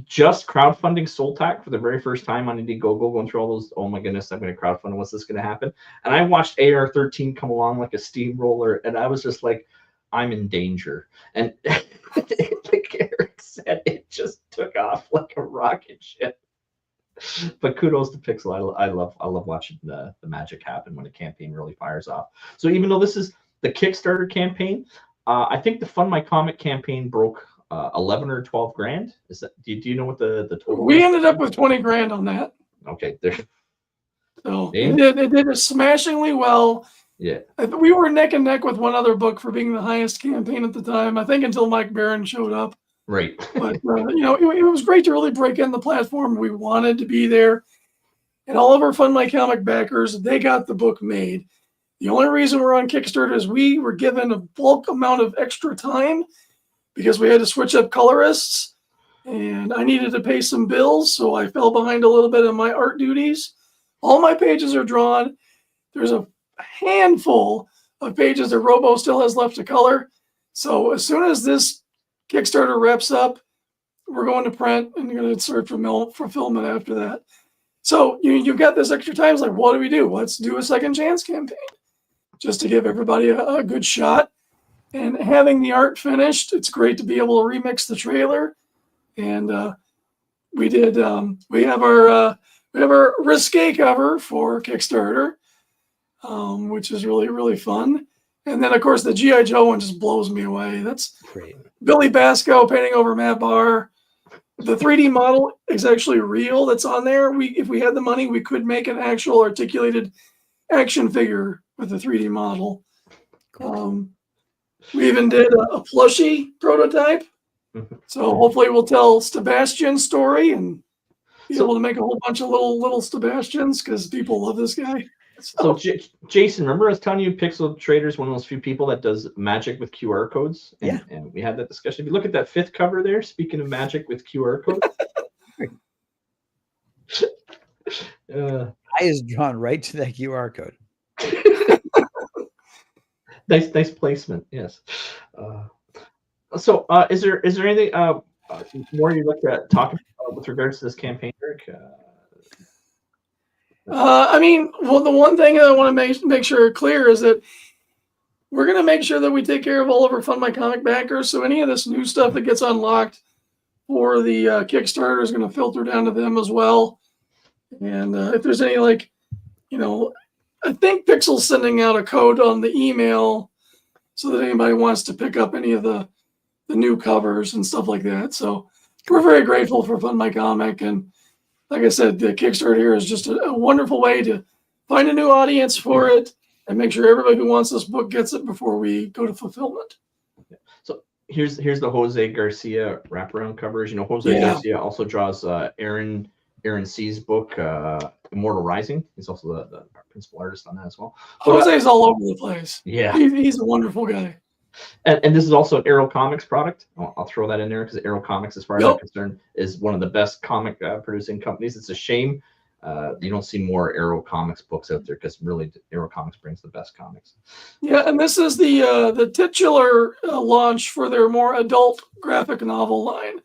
just crowdfunding Soltac for the very first time on Indiegogo, going through all those. Oh my goodness, I'm going to crowdfund. What's this going to happen? And I watched AR-13 come along like a steamroller, and I was just like, I'm in danger. And like Eric said, it just took off like a rocket ship. But kudos to Pixel. I love watching the magic happen when a campaign really fires off. So even though this is the Kickstarter campaign, I think the Fund My Comic campaign broke 11 or 12 grand. Is that? Do you know what the total? We ended up with 20 grand on that. Okay, there. So it did smashingly well. Yeah, we were neck and neck with one other book for being the highest campaign at the time. I think until Mike Barron showed up. Right. But it was great to really break in the platform. We wanted to be there, and all of our Fund My Comic backers, they got the book made. The only reason we're on Kickstarter is we were given a bulk amount of extra time because we had to switch up colorists, and I needed to pay some bills, so I fell behind a little bit on my art duties. All my pages are drawn. There's a handful of pages that Robo still has left to color. So as soon as this Kickstarter wraps up, we're going to print and you're going to insert fulfillment after that. So you've got this extra time. It's like, what do we do? Let's do a second chance campaign just to give everybody a good shot. And having the art finished, it's great to be able to remix the trailer. And we have our risque cover for Kickstarter, which is really, really fun. And then, of course, the G.I. Joe one just blows me away. That's great. Billy Basco painting over Matt Barr. The 3D model is actually real that's on there. If we had the money, we could make an actual articulated action figure with the 3D model. We even did a plushie prototype. So hopefully we'll tell Sebastian's story and be able to make a whole bunch of little Sebastians because people love this guy. So Jason, remember I was telling you Pixel Trader is one of those few people that does magic with QR codes? And we had that discussion. If you look at that fifth cover there, speaking of magic with QR codes. I is drawn right to that QR code. Nice placement, yes. So is there anything more you'd like to talk about with regards to this campaign, Eric? I mean, well, the one thing that I want to make sure clear is that we're going to make sure that we take care of all of our Fund My Comic backers. So any of this new stuff that gets unlocked for the Kickstarter is going to filter down to them as well. And if there's any, like, you know, I think Pixel's sending out a code on the email so that anybody wants to pick up any of the new covers and stuff like that. So we're very grateful for Fund My Comic. And like I said, the Kickstarter here is just a wonderful way to find a new audience for it and make sure everybody who wants this book gets it before we go to fulfillment. So here's the Jose Garcia wraparound covers. You know, Jose Garcia also draws Aaron C's book, Immortal Rising. He's also the principal artist on that as well. Jose's all over the place. Yeah, he's a wonderful guy. And this is also an Arrow Comics product. I'll throw that in there because Arrow Comics, as far as I'm concerned, is one of the best comic producing companies. It's a shame you don't see more Arrow Comics books out there, because really Arrow Comics brings the best comics. Yeah, and this is the titular launch for their more adult graphic novel line.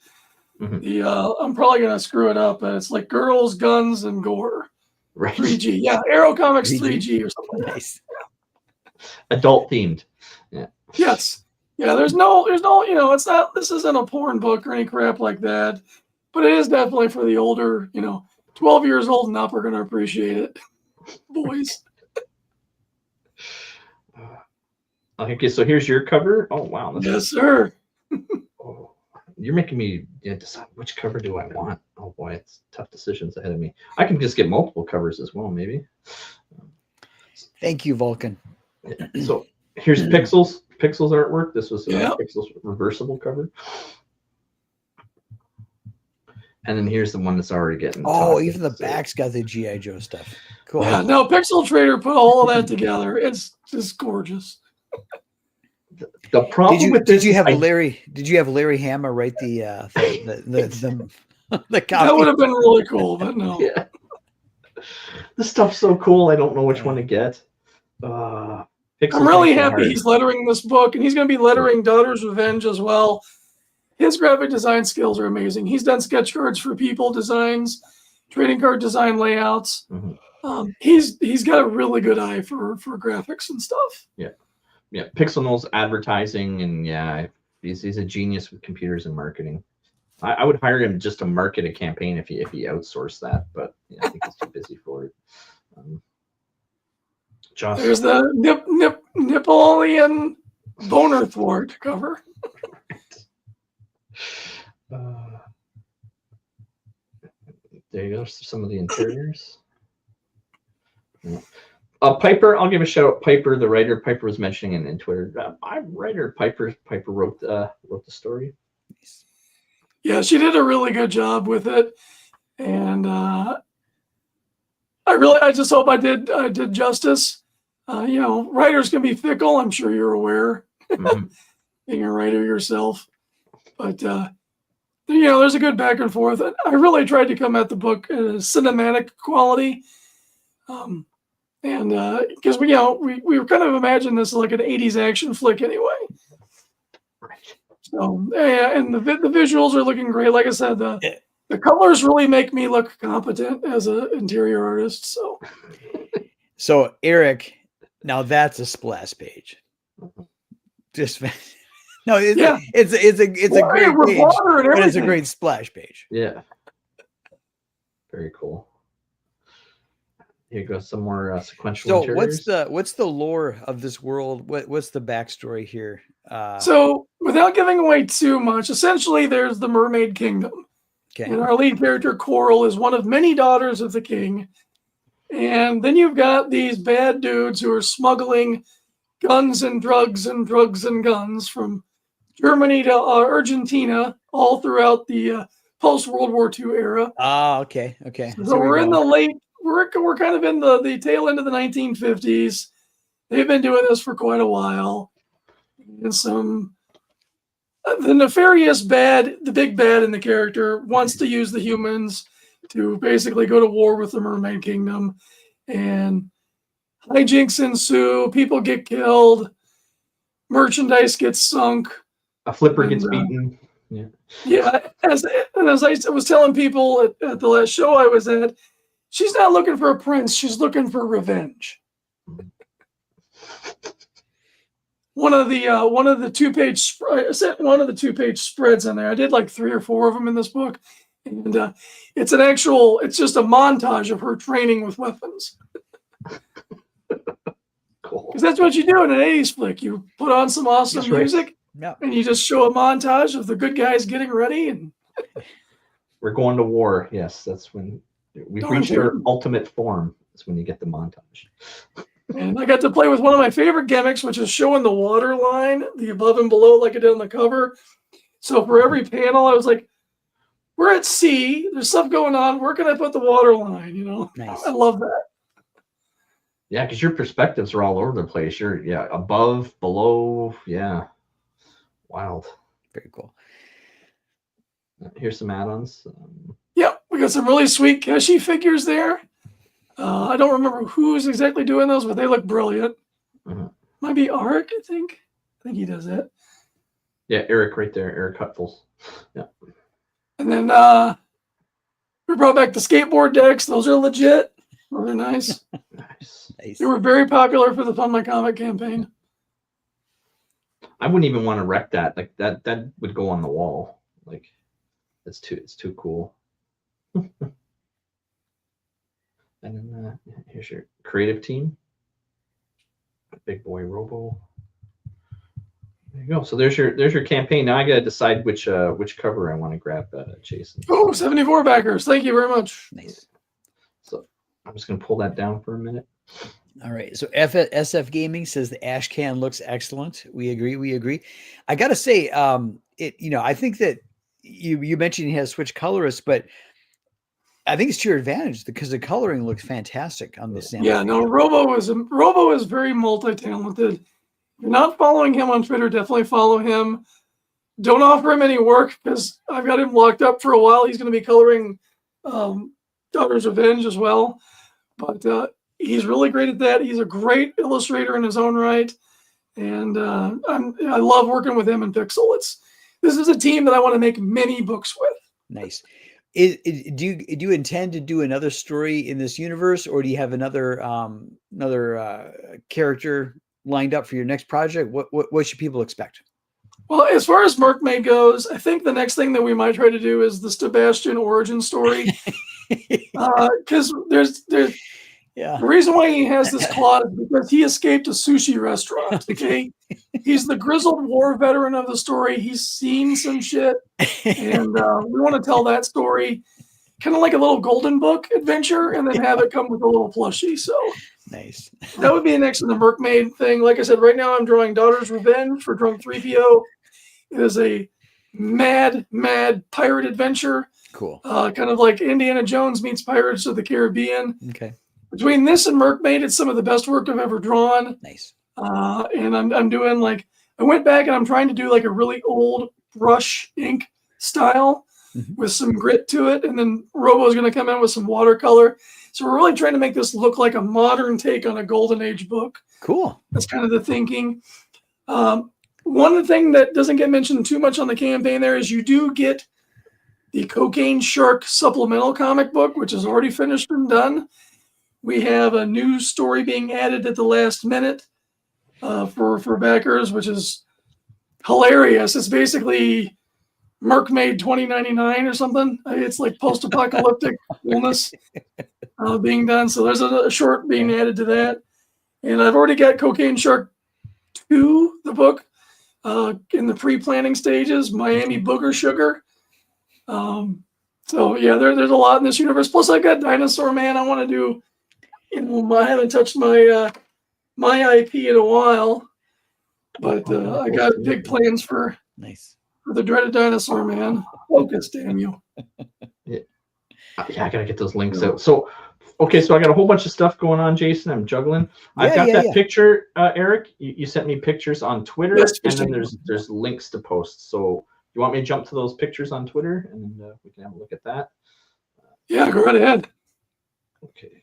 Mm-hmm. I'm probably gonna screw it up, but it's like Girls, Guns, and Gore. Right. 3G. Yeah, Arrow Comics 3G or something. Nice. Adult themed. Yeah. Yes. Yeah, there's no, you know, it's not, this isn't a porn book or any crap like that, but it is definitely for the older, you know, 12 years old and up are going to appreciate it. Boys. Okay, so here's your cover. Oh, wow. Yes, sir. Oh, you're making me decide which cover do I want. Oh, boy, it's tough decisions ahead of me. I can just get multiple covers as well, maybe. Thank you, Vulcan. So here's Pixel's artwork. This was Pixel's reversible cover. And then here's the one that's already getting. Oh, even the back's got the G.I. Joe stuff. Cool. Yeah, no, Pixel Trader put all of that together. It's just gorgeous. The problem with this, did you have Larry Hama write the copy? That would have been really cool, but no. Yeah. This stuff's so cool. I don't know which one to get. I'm really happy he's lettering this book, and he's going to be lettering Daughter's Revenge as well. His graphic design skills are amazing. He's done sketch cards for people designs, trading card design layouts. Mm-hmm. He's got a really good eye for graphics and stuff. Yeah. Pixel knows advertising, and he's a genius with computers and marketing. I would hire him just to market a campaign if he outsourced that, but I think he's too busy for it. Josh. There's the Napoleon boner thwart cover. There you go. Some of the interiors. Piper, I'll give a shout out. Piper, the writer. Piper was mentioning in Twitter. Piper wrote the story. Yeah, she did a really good job with it, and I just hope I did justice. You know, writers can be fickle. I'm sure you're aware, being a writer yourself. But you know, there's a good back and forth. I really tried to come at the book cinematic quality, and because we were kind of imagining this like an '80s action flick anyway. Right. So yeah, and the visuals are looking great. Like I said, the colors really make me look competent as an interior artist. So Eric, now that's a splash page. Just no, it's a great page, but it's a great splash page. Yeah, very cool. Here goes some more sequential. So interiors. what's the lore of this world? What's the backstory here? So without giving away too much, essentially there's the Mermaid Kingdom. Okay. And our lead character, Coral, is one of many daughters of the king. And then you've got these bad dudes who are smuggling guns and drugs and guns from Germany to Argentina, all throughout the post-World War II era. Ah, okay. So we're in we're kind of in the tail end of the 1950s. They've been doing this for quite a while. And the nefarious the big bad in the character wants to use the humans to basically go to war with the Mermaid Kingdom, and hijinks ensue. People get killed, merchandise gets sunk, a flipper gets beaten. Yeah, as I was telling people at the last show I was at, she's not looking for a prince. She's looking for revenge. One of the 2-page one of the 2-page spreads in there. I did like 3 or 4 of them in this book, and it's just a montage of her training with weapons. Cool. Because that's what you do in an 80s flick. You put on some awesome That's right. music, and you just show a montage of the good guys getting ready. And we're going to war. Yes, that's when we've reached our ultimate form. That's when you get the montage. And I got to play with one of my favorite gimmicks, which is showing the water line, the above and below, like I did on the cover. So for every panel, I was like, we're at sea. There's stuff going on. Where can I put the water line? Nice. I love that. Yeah, because your perspectives are all over the place. You're above, below. Yeah. Wild. Very cool. Here's some add-ons. Yeah, we got some really sweet Keshi figures there. I don't remember who's exactly doing those, but they look brilliant. Might be Arik, I think. I think he does that. Yeah, Eric right there. Eric Hutfels. Yeah. And then we brought back the skateboard decks. Those are legit. Those are nice. Nice. They were very popular for the Fund My Comic campaign. I wouldn't even want to wreck that. Like that would go on the wall. Like it's too cool. And then here's your creative team. Big Boy Robo. There you go. So there's your campaign. Now I gotta decide which cover I want to grab, Jason. Oh, 74 backers. Thank you very much. Nice. So I'm just gonna pull that down for a minute. All right. So SF Gaming says the ash can looks excellent. We agree. I gotta say, I think that you mentioned he has switch colorists, but I think it's to your advantage because the coloring looks fantastic on this sample. Yeah, no, Robo is very multi-talented. If you're not following him on Twitter, definitely follow him. Don't offer him any work because I've got him locked up for a while. He's going to be coloring Daughter's Revenge as well. But he's really great at that. He's a great illustrator in his own right. And I love working with him in Pixel. This is a team that I want to make many books with. Nice. Do you intend to do another story in this universe, or do you have another character lined up for your next project? What should people expect? Well, as far as Merkmaid goes, I think the next thing that we might try to do is the Sebastian origin story, because there's the reason why he has this claw is because he escaped a sushi restaurant. Okay, he's the grizzled war veteran of the story. He's seen some shit, and we want to tell that story, kind of like a little Golden Book adventure, and then have it come with a little plushie. So nice. That would be next in the Merkmaid thing. Like I said, right now I'm drawing Daughter's Revenge for Drunk 3PO. It is a mad pirate adventure. Cool. Kind of like Indiana Jones meets Pirates of the Caribbean. Okay. Between this and Merkmaid, it's some of the best work I've ever drawn. Nice. And I'm doing I went back and I'm trying to do like a really old brush ink style with some grit to it. And then Robo's going to come in with some watercolor. So we're really trying to make this look like a modern take on a Golden Age book. Cool. That's kind of the thinking. One thing that doesn't get mentioned too much on the campaign there is you do get the Cocaine Shark supplemental comic book, which is already finished and done. We have a new story being added at the last minute for backers, which is hilarious. It's basically Merkmaid 2099 or something. It's like post-apocalyptic illness being done. So there's a short being added to that. And I've already got Cocaine Shark 2, the book, in the pre-planning stages, Miami Booger Sugar. So yeah, there's a lot in this universe. Plus I've got Dinosaur Man. I want to do, I haven't touched my IP in a while, but I got big plans for the dreaded Dinosaur Man. Focus, damn you. Yeah, I gotta get those links out. So, okay, so I got a whole bunch of stuff going on, Jason. I'm juggling. I've got that picture, Eric. You sent me pictures on Twitter, and then there's links to post. So, you want me to jump to those pictures on Twitter, and then we can have a look at that? Yeah, go right ahead. Okay.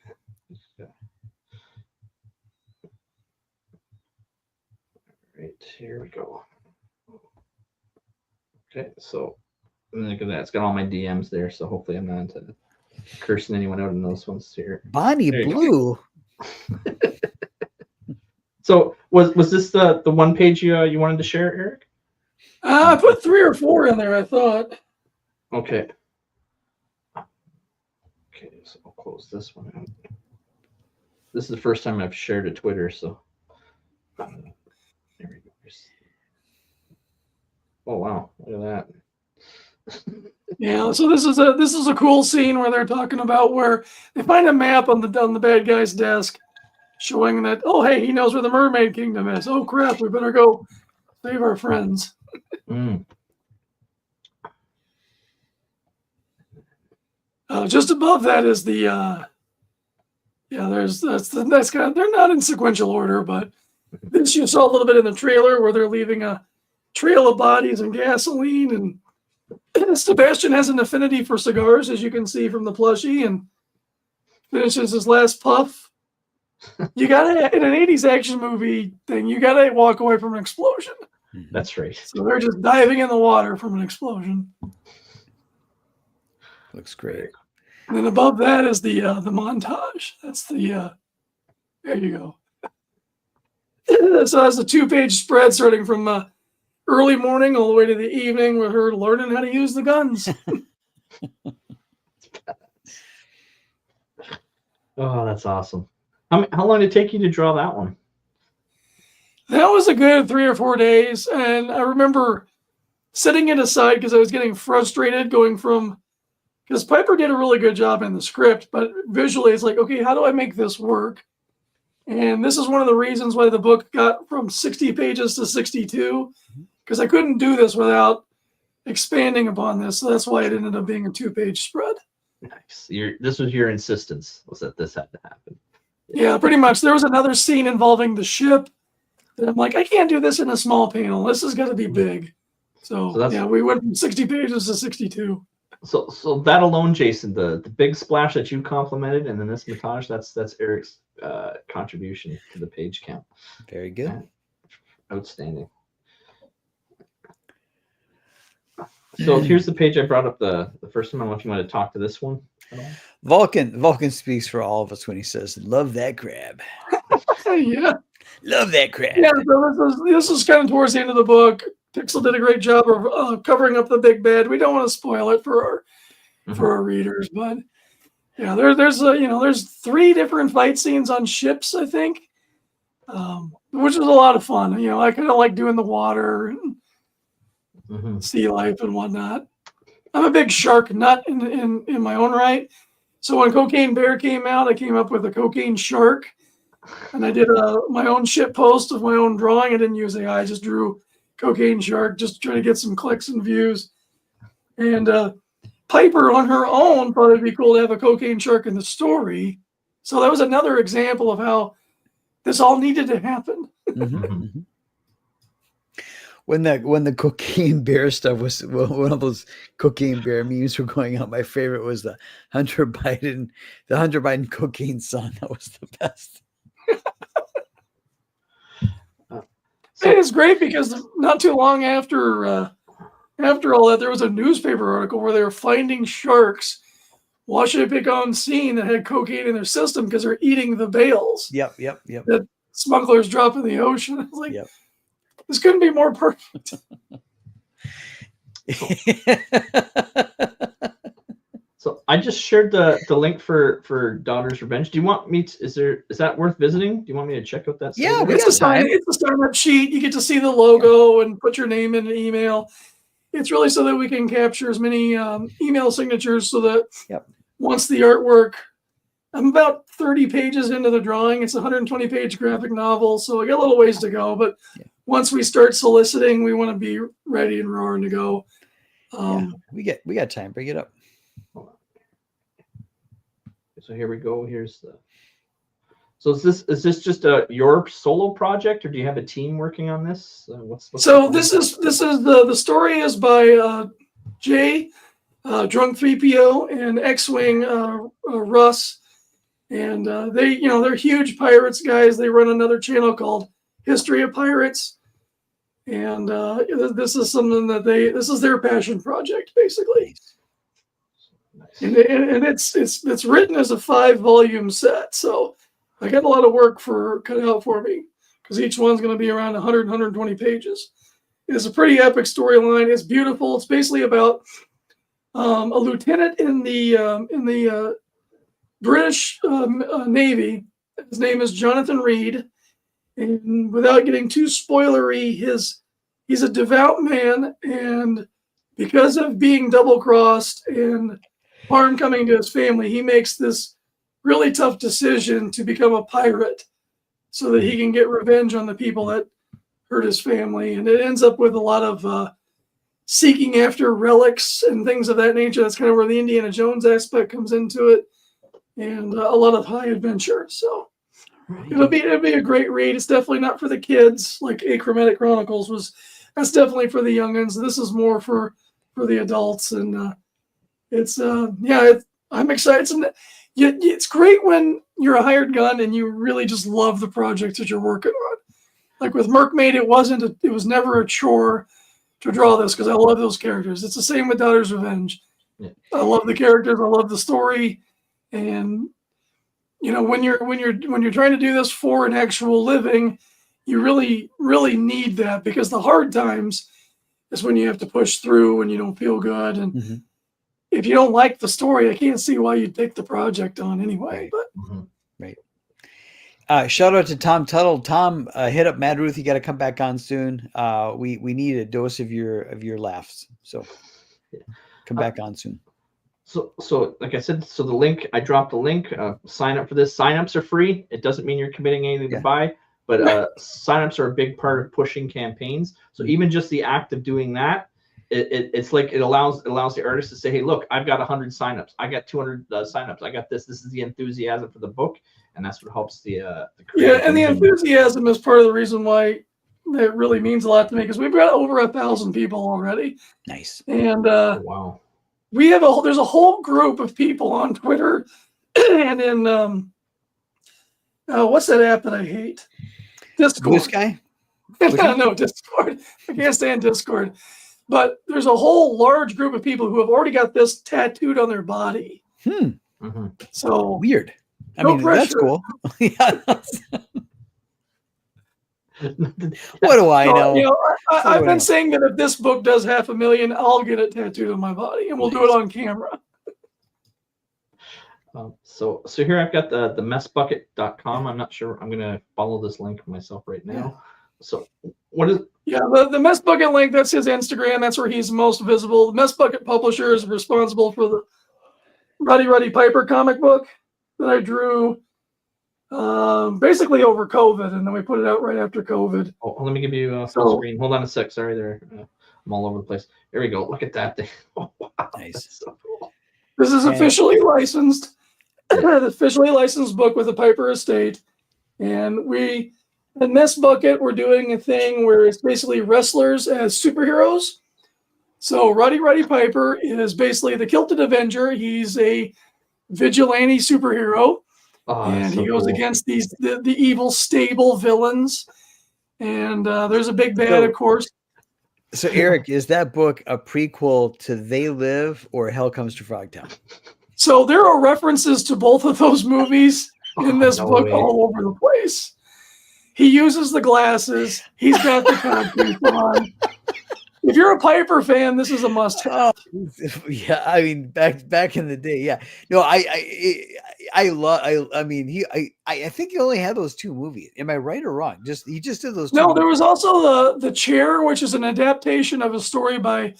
Right, here we go. Okay, so look at that. It's got all my DMs there, so hopefully I'm not into cursing anyone out in those ones here. Bonnie There you go. Blue. So was this the one page you wanted to share, Eric? I put 3 or 4 in there, I thought. Okay. Okay, so I'll close this one out. This is the first time I've shared a Twitter, so there we go. Oh wow, look at that. Yeah, so this is a cool scene where they're talking about where they find a map on the bad guy's desk showing that, oh hey, he knows where the Mermaid Kingdom is. Oh crap, we better go save our friends. Mm. Just above that is the that's kind of, they're not in sequential order, but this you saw a little bit in the trailer where they're leaving a trail of bodies and gasoline, and Sebastian has an affinity for cigars, as you can see from the plushie, and finishes his last puff. You gotta, in an 80s action movie thing, you gotta walk away from an explosion. That's right. So they're just diving in the water from an explosion. Looks great. And then above that is the montage. That's the there you go. So that's a 2-page spread starting from early morning all the way to the evening with her learning how to use the guns. Oh, that's awesome. How long did it take you to draw that one? That was a good 3 or 4 days, and I remember setting it aside because I was getting frustrated going from, because Piper did a really good job in the script, but visually it's like, okay, how do I make this work? And this is one of the reasons why the book got from 60 pages to 62, because I couldn't do this without expanding upon this. So that's why it ended up being a 2-page spread. Nice. This was your insistence, was that this had to happen. Yeah, pretty much. There was another scene involving the ship that I'm like, I can't do this in a small panel. This is going to be big. So yeah, we went from 60 pages to 62. So that alone, Jason, the big splash that you complimented, and then this montage, that's Eric's contribution to the page count. Very good. Outstanding. So here's the page I brought up the first time. I don't know if you want to talk to this one at all. Vulcan speaks for all of us when he says, "Love that crab." Yeah, love that crab. Yeah, so this is kind of towards the end of the book. Pixel did a great job of covering up the big bad. We don't want to spoil it for our readers, but yeah, there's 3 different fight scenes on ships, I think, which is a lot of fun. You know, I kind of like doing the water and sea life and whatnot. I'm a big shark nut in my own right. So when Cocaine Bear came out, I came up with a cocaine shark, and I did my own ship post of my own drawing. I didn't use AI; I just drew cocaine shark, just trying to get some clicks and views. And Piper on her own thought it'd be cool to have a cocaine shark in the story. So that was another example of how this all needed to happen. When the cocaine bear stuff was one of those cocaine bear memes were going out, my favorite was the Hunter Biden cocaine son. That was the best. And it's great because not too long after all that, there was a newspaper article where they were finding sharks washing on scene that had cocaine in their system because they're eating the bales. Yep. That smugglers drop in the ocean. It's like, this couldn't be more perfect. So I just shared the link for Daughter's Revenge. Do you want me to, is that worth visiting? Do you want me to check out that? Yeah, it's a sign-up sheet. You get to see the logo and put your name in an email. It's really so that we can capture as many email signatures so that once the artwork, I'm about 30 pages into the drawing. It's a 120-page graphic novel, so I got a little ways to go. But once we start soliciting, we want to be ready and roaring to go. We got time. Bring it up. So here we go. So is this just your solo project, or do you have a team working on this? This is the story is by Jay, Drunk 3PO, and X-Wing Russ, and they're huge pirates guys. They run another channel called History of Pirates, and this is something that this is their passion project basically. and it's written as a 5-volume set. So I got a lot of work cut out for me because each one's going to be around 100, 120 pages. It's a pretty epic storyline. It's beautiful. It's basically about a lieutenant in the British Navy. His name is Jonathan Reed. And without getting too spoilery, he's a devout man, and because of being double-crossed and harm coming to his family, he makes this really tough decision to become a pirate so that he can get revenge on the people that hurt his family. And it ends up with a lot of seeking after relics and things of that nature. That's kind of where the Indiana Jones aspect comes into it, and a lot of high adventure. So it'll be a great read. It's definitely not for the kids like Achromatic Chronicles was. That's definitely for the youngins. This is more for the adults, and I'm excited. It's great when you're a hired gun and you really just love the project that you're working on. Like with Merkmaid, it was never a chore to draw this because I love those characters. It's the same with Daughter's Revenge. Yeah. I love the characters. I love the story, and when you're trying to do this for an actual living, you really, really need that, because the hard times is when you have to push through and you don't feel good. And if you don't like the story, I can't see why you'd take the project on anyway. Right. Right. Shout out to Tom Tuttle. Tom, hit up Mad Ruth. You got to come back on soon. We need a dose of your laughs. So come back on soon. So like I said, so the link, I dropped the link. Sign up for this. Sign-ups are free. It doesn't mean you're committing anything to buy, but sign-ups are a big part of pushing campaigns. So even just the act of doing that, it's like it allows the artist to say, hey, look, I've got 100 signups. I got 200 signups. I got this. This is the enthusiasm for the book, and that's what helps the and the enthusiasm is part of the reason why it really means a lot to me, because we've got over 1,000 people already. Nice. And wow. There's a whole group of people on Twitter and in what's that app that I hate? Discord. Blue Sky? No, Discord. I can't stand Discord. But there's a whole large group of people who have already got this tattooed on their body. So weird. I no mean, pressure. that's cool. What do I know? I've been saying that if this book does 500,000, I'll get it tattooed on my body, and we'll do it on camera. So here I've got the messbucket.com. I'm not sure. I'm going to follow this link myself right now. So what is? Yeah, the Mess Bucket link, that's his Instagram. That's where he's most visible. The Mess Bucket publisher is responsible for the Roddy Piper comic book that I drew basically over COVID, and then we put it out right after COVID. Oh, let me give you a full screen. Hold on a sec. Sorry, there. I'm all over the place. There we go. Look at that thing. Oh, wow. Nice. So cool. This is officially licensed. The officially licensed book with the Piper estate. And in Mess Bucket, we're doing a thing where it's basically wrestlers as superheroes. So Roddy Piper is basically the Kilted Avenger. He's a vigilante superhero. And he goes against the evil stable villains. And there's a big bad, of course. So Eric, is that book a prequel to They Live or Hell Comes to Frogtown? So there are references to both of those movies in this book all over the place. He uses the glasses. He's got the codpiece on. If you're a Piper fan, this is a must-have. Yeah, I mean, back in the day, yeah. No, I think he only had those 2 movies. Am I right or wrong? He just did those 2 No, movies. there was also the Chair, which is an adaptation of a story by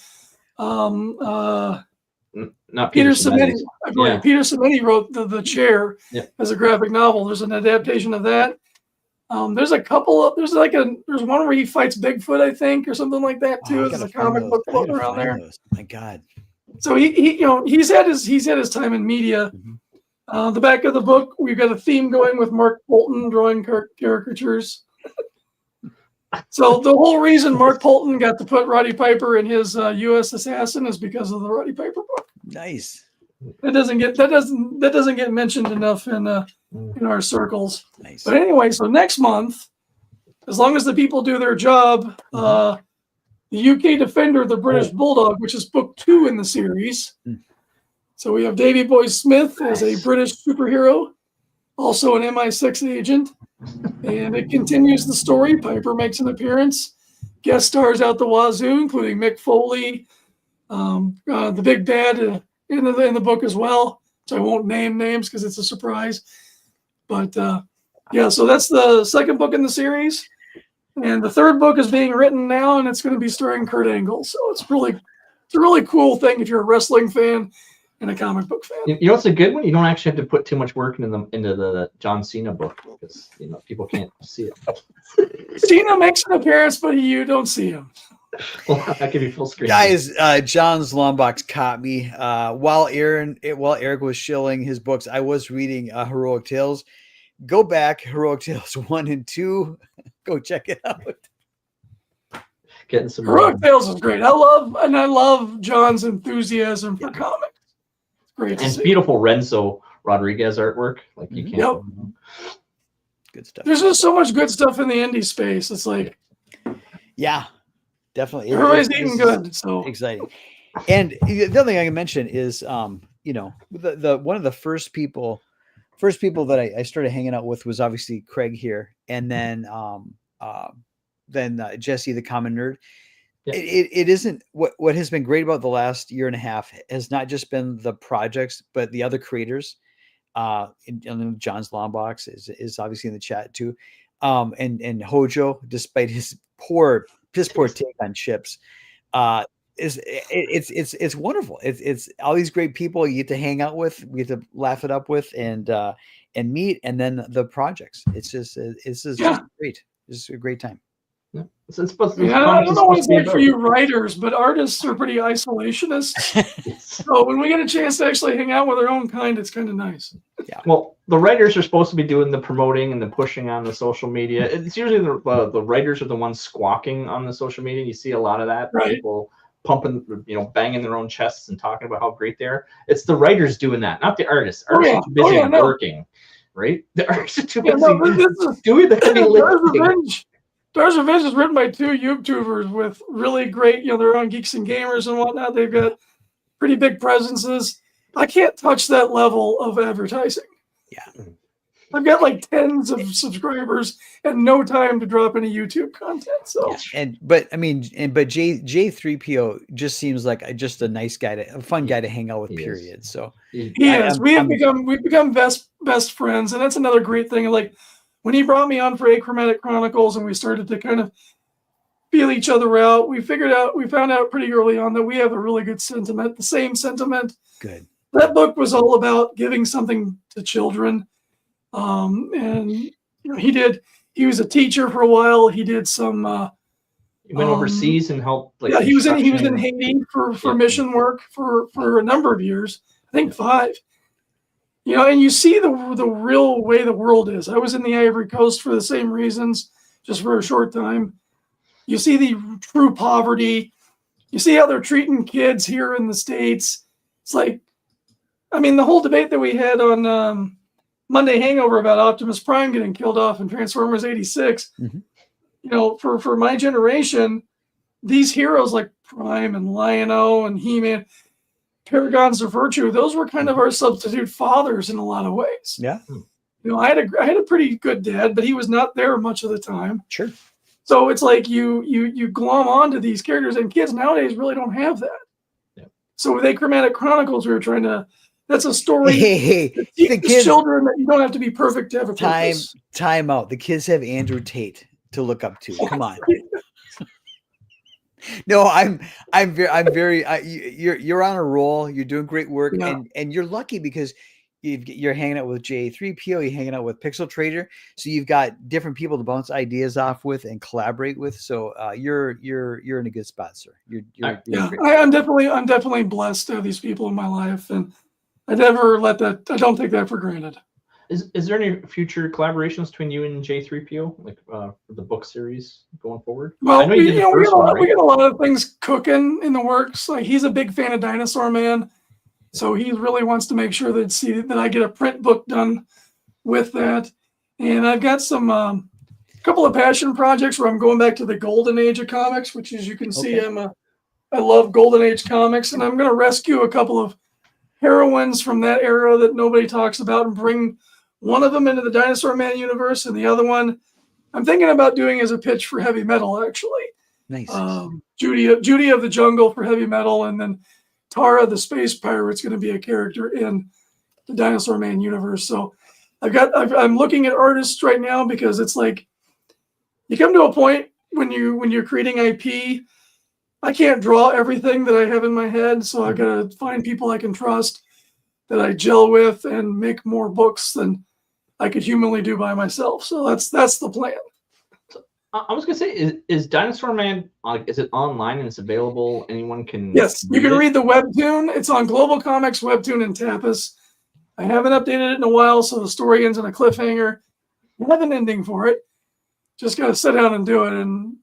not Peter Simini. Yeah. Peter Simini wrote the Chair as a graphic novel. There's an adaptation of that. There's a couple of there's one where he fights Bigfoot, I think, or something like that too. There's a comic book floating around there. My God. So he's had his time in media. The back of the book, we've got a theme going with Mark Polton drawing caricatures. So the whole reason Mark Polton got to put Roddy Piper in his U.S. Assassin is because of the Roddy Piper book. Nice. That doesn't get mentioned enough in our circles. Nice. But anyway, so next month, as long as the people do their job, the UK Defender, the British Bulldog, which is book 2 in the series, So we have Davy Boy Smith as a British superhero, also an MI6 agent. And it continues the story. Piper makes an appearance. Guest stars out the wazoo, including Mick Foley, the big bad in the book as well. So I won't name names because it's a surprise. But yeah, so that's the second book in the series. And the third book is being written now, and it's going to be starring Kurt Angle. So it's a really cool thing if you're a wrestling fan and a comic book fan. You know, it's a good one. You don't actually have to put too much work into the John Cena book because people can't see it. Cena makes an appearance, but you don't see him. Well, that could be full screen. Guys, John's long box caught me while Eric was shilling his books. I was reading Heroic Tales. Go back, Heroic Tales 1 and 2. Go check it out. Getting some Heroic Tales is great. I love John's enthusiasm for comics. It's great. And it's beautiful Renzo Rodriguez artwork. Like you can't. Yep. Good stuff. There's just so much good stuff in the indie space. It's like, yeah, definitely. Everybody's eating good. So exciting. And the other thing I can mention is, the one of the first people that I started hanging out with was obviously Craig here, and then Jesse, the Common Nerd. Yeah. It isn't what has been great about the last year and a half has not just been the projects, but the other creators. And John's Longbox is obviously in the chat too, and Hojo, despite his poor take on chips, it's wonderful. It's all these great people you get to hang out with, we get to laugh it up with, and meet, and then the projects. It's just great. It's a great time. I don't know what it's like for you writers, but artists are pretty isolationist. So when we get a chance to actually hang out with our own kind, it's kind of nice. Yeah. Well, the writers are supposed to be doing the promoting and the pushing on the social media. It's usually the writers are the ones squawking on the social media. You see a lot of that. Right. People pumping, banging their own chests and talking about how great they are. It's the writers doing that, not the artists. Artists are too busy working, right? The artists are too busy doing the heavy lifting. Stars Revenge is written by two YouTubers with really great, they're on Geeks and Gamers and whatnot. They've got pretty big presences. I can't touch that level of advertising. Yeah. I've got like tens of subscribers and no time to drop any YouTube content. So, but J3PO just seems like just a nice guy, a fun guy to hang out with. Period. So he is. We've become best friends, and that's another great thing. Like when he brought me on for Achromatic Chronicles, and we started to kind of feel each other out, we found out pretty early on that we have a really good sentiment, the same sentiment. Good. That book was all about giving something to children. And he was a teacher for a while. He did some he went overseas and helped he was in Haiti for mission work for a number of years, I think 5. And you see the real way the world is. I was in the Ivory Coast for the same reasons, just for a short time. You see the true poverty. You see how they're treating kids here in the States. It's like, the whole debate that we had on Monday Hangover about Optimus Prime getting killed off in Transformers 86. Mm-hmm. For my generation, these heroes like Prime and Lion-O and He-Man, Paragons of Virtue, those were kind of our substitute fathers in a lot of ways. Yeah. I had a pretty good dad, but he was not there much of the time. Sure. So it's like you glom onto these characters, and kids nowadays really don't have that. Yeah. So with Achromatic Chronicles, we were trying to. That's a story. The kids, children that you don't have to be perfect to have a purpose. Time out. The kids have Andrew Tate to look up to. Come on. No, you're on a roll. You're doing great work, and you're lucky because you're hanging out with J3PO, you're hanging out with Pixel Trader, so you've got different people to bounce ideas off with and collaborate with. So you're in a good spot, sir. I'm definitely blessed to have these people in my life, and I don't take that for granted. Is there any future collaborations between you and J3PO, like for the book series going forward? Well, we got a lot of things cooking in the works. Like he's a big fan of Dinosaur Man, so he really wants to make sure that I get a print book done with that. And I've got some couple of passion projects where I'm going back to the golden age of comics, which as you can see, I love golden age comics, and I'm going to rescue a couple of heroines from that era that nobody talks about and bring one of them into the Dinosaur Man universe, and the other one I'm thinking about doing as a pitch for heavy metal, actually. Nice. Judy of the Jungle for heavy metal, and then Tara the Space Pirate's going to be a character in the Dinosaur Man universe. So I'm looking at artists right now, because it's like you come to a point when you're creating IP, I can't draw everything that I have in my head, so I got to find people I can trust that I gel with and make more books than I could humanly do by myself. So that's the plan. I was gonna say, is Dinosaur Man, like, is it online and it's available? Anyone can. Yes, you can read the webtoon. It's on Global Comics, Webtoon, and Tapas. I haven't updated it in a while, so the story ends in a cliffhanger. I have an ending for it. Just got to sit down and do it. And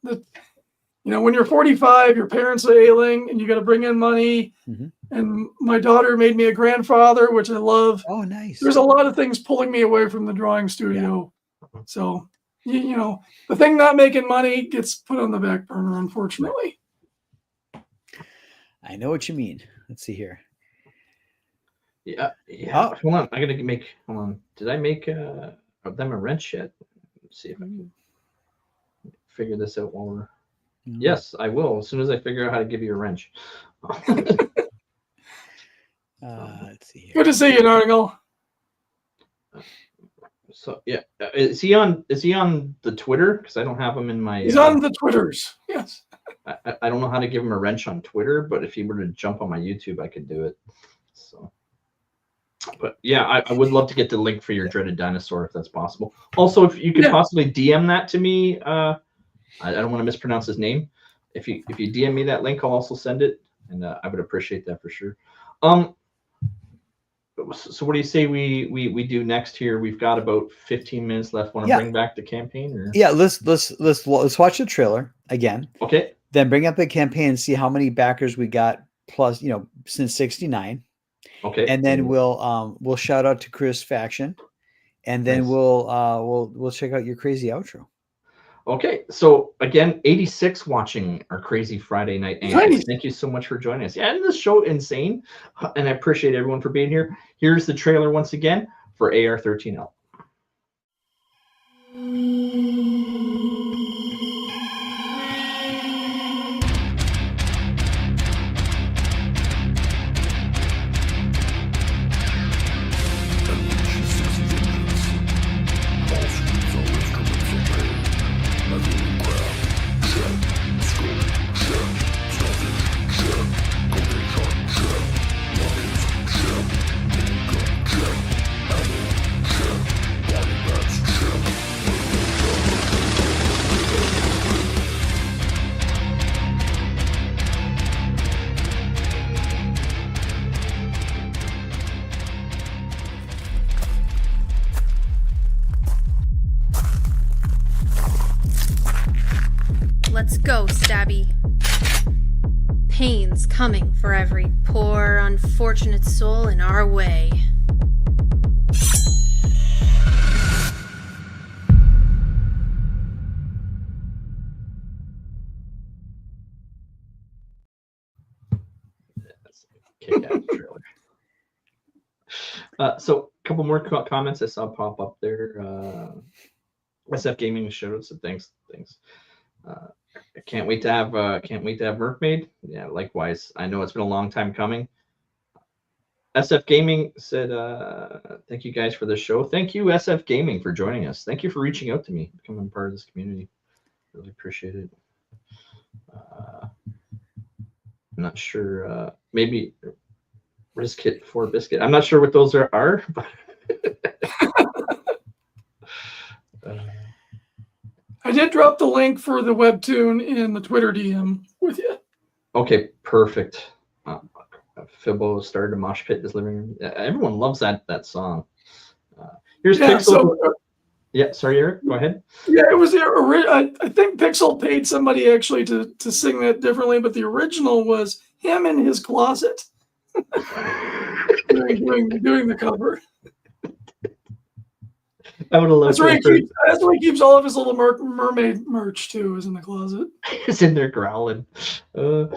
when you're 45, your parents are ailing, and you got to bring in money. Mm-hmm. And my daughter made me a grandfather, which I love. Oh, nice. There's a lot of things pulling me away from the drawing studio. Yeah. So, the thing not making money gets put on the back burner, unfortunately. I know what you mean. Let's see here. Yeah. Oh. Hold on. I gotta make. Hold on. Did I make them a wrench yet? Let's see if I can figure this out while we're. Yes, I will. As soon as I figure out how to give you a wrench. Let's see here. Good to see you, Nargle. So yeah, is he on the Twitter? Because I don't have him in my. He's on the Twitters. Yes. I don't know how to give him a wrench on Twitter, but if he were to jump on my YouTube, I could do it. So. But yeah, I would love to get the link for your dreaded dinosaur if that's possible. Also, if you could possibly DM that to me, I don't want to mispronounce his name. If you DM me that link, I'll also send it, and I would appreciate that for sure. So what do you say we do next here? We've got about 15 minutes left. Want to bring back the campaign? Or? Yeah, let's watch the trailer again. Okay. Then bring up the campaign and see how many backers we got plus, since 69. Okay. And then we'll shout out to Chris Faction, and then we'll check out your crazy outro. Okay, so again, 86 watching our crazy Friday night. Nice. Thank you so much for joining us. Yeah, and this show insane, and I appreciate everyone for being here. Here's the trailer once again for AR-13L. Let's go, Stabby. Pain's coming for every poor, unfortunate soul in our way. Kick-ass trailer. So a couple more comments I saw pop up there. SF Gaming showed some thanks. I can't wait to have Mermaid. Yeah, likewise. I know it's been a long time coming. SF Gaming said, thank you guys for the show. Thank you, SF Gaming, for joining us. Thank you for reaching out to me, becoming part of this community. Really appreciate it. I'm not sure. Maybe Riskit for Biscuit. I'm not sure what those are, but I did drop the link for the webtoon in the Twitter DM with you. Okay, perfect. Fibbo started a mosh pit in his living room. Everyone loves that song. Here's Pixel. Yeah, sorry, Eric. Go ahead. Yeah, it was I think Pixel paid somebody actually to sing that differently, but the original was him in his closet doing the cover. I would have loved that's where he keeps all of his little mermaid merch too, is in the closet. It's in there growling. Here's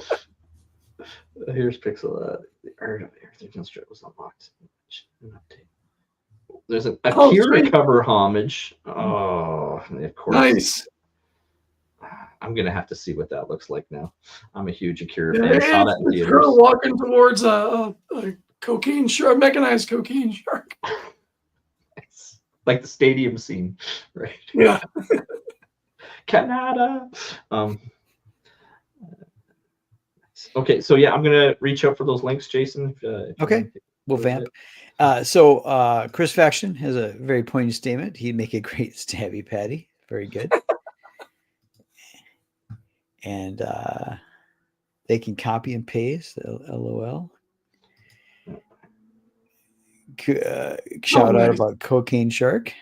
Pixel. The art of 13th Strip was unlocked. An update. There's an Oh, Akira sweet. cover homage. Oh, of course. Nice. I'm gonna have to see what that looks like now. I'm a huge Akira Yeah, fan. I saw that in it's theaters. her walking towards a cocaine shark, mechanized cocaine shark. Like the stadium scene, right? Yeah. Canada. Okay, so yeah, I'm gonna reach out for those links, Jason. If Okay, we'll vamp. So Chris Faction has a very poignant statement. He'd make a great stabby patty. Very good. And they can copy and paste. LOL. Shout out about Cocaine Shark.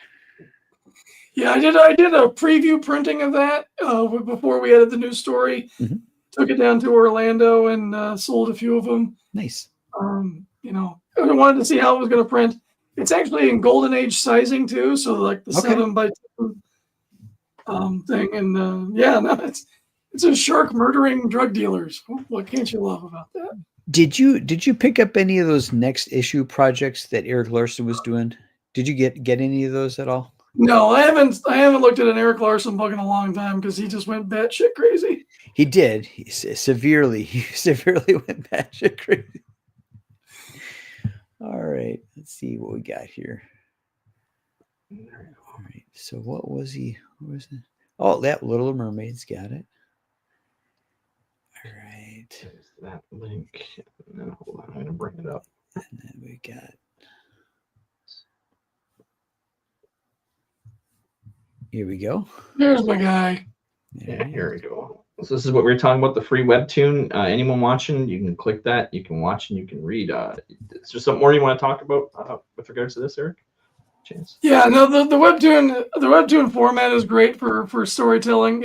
Yeah, I did a preview printing of that before we added the new story. Mm-hmm. Took it down to Orlando and sold a few of them. Nice. You know, I wanted to see how it was going to print. It's actually in golden age sizing too, so like the 7x2 thing. And yeah, no, it's a shark murdering drug dealers. What can't you love about that? Did you pick up any of those next issue projects that Eric Larson was doing? Did you get any of those at all? No, I haven't looked at an Eric Larson book in a long time because he just went batshit crazy. He did. He severely went batshit crazy. All right, let's see what we got here. All right, so what was he? What was it? Oh, that Little Mermaid's got it. All right. There's that link. No, hold on, I'm gonna bring it up. And then we got. Here we go. There's my guy. Yeah, here we go. So this is what we were talking about, the free webtoon. Anyone watching, you can click that. You can watch and you can read. Is there something more you want to talk about with regards to this, Eric? Chance? Yeah, no, the webtoon format is great for storytelling.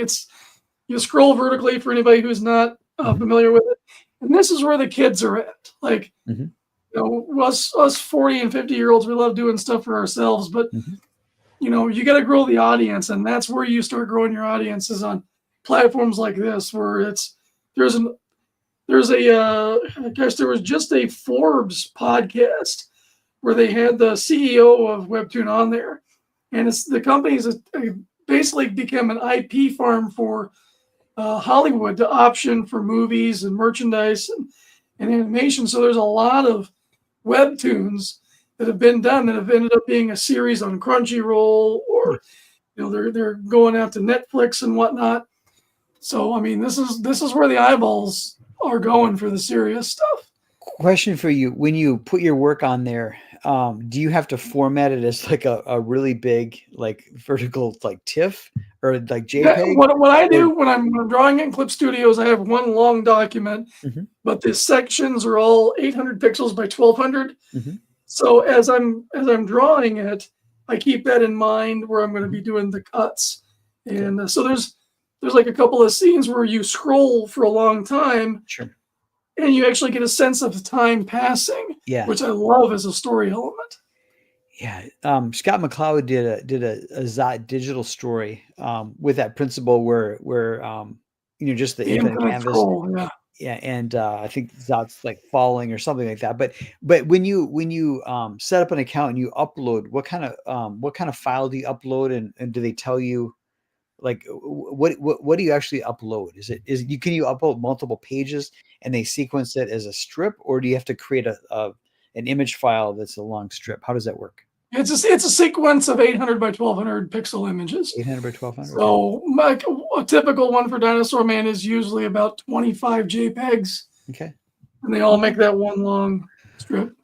You scroll vertically for anybody who's not familiar with it, and this is where the kids are at. Like, you know, us 40 and 50-year-olds, we love doing stuff for ourselves, but you know, you got to grow the audience, and that's where you start growing your audience is on platforms like this, where there was just a Forbes podcast where they had the CEO of Webtoon on there, and the company's basically become an IP farm for Hollywood to option for movies and merchandise and animation. So there's a lot of Webtoons that have been done that have ended up being a series on Crunchyroll, or you know they're going out to Netflix and whatnot. So I mean, this is where the eyeballs are going for the serious stuff. Question for you: when you put your work on there, do you have to format it as like a really big like vertical like TIFF or like JPEG? Yeah, what I do when I'm drawing in Clip Studios, I have one long document, but the sections are all 800 pixels by 1200. So as I'm drawing it, I keep that in mind where I'm going to be doing the cuts. And so there's like a couple of scenes where you scroll for a long time, and you actually get a sense of time passing, which I love as a story element. Yeah, Scott McCloud did a Zot digital story with that principle where you know, just the infinite canvas. Scroll, and I think Zot's like falling or something like that. But when you set up an account and you upload, what kind of file do you upload, and do they tell you like what do you actually upload? Can you upload multiple pages and they sequence it as a strip, or do you have to create an image file that's a long strip? How does that work? It's a sequence of 800 by 1200 pixel images. 800 by 1200. So a typical one for Dinosaur Man is usually about 25 JPEGs. Okay. And they all make that one long strip.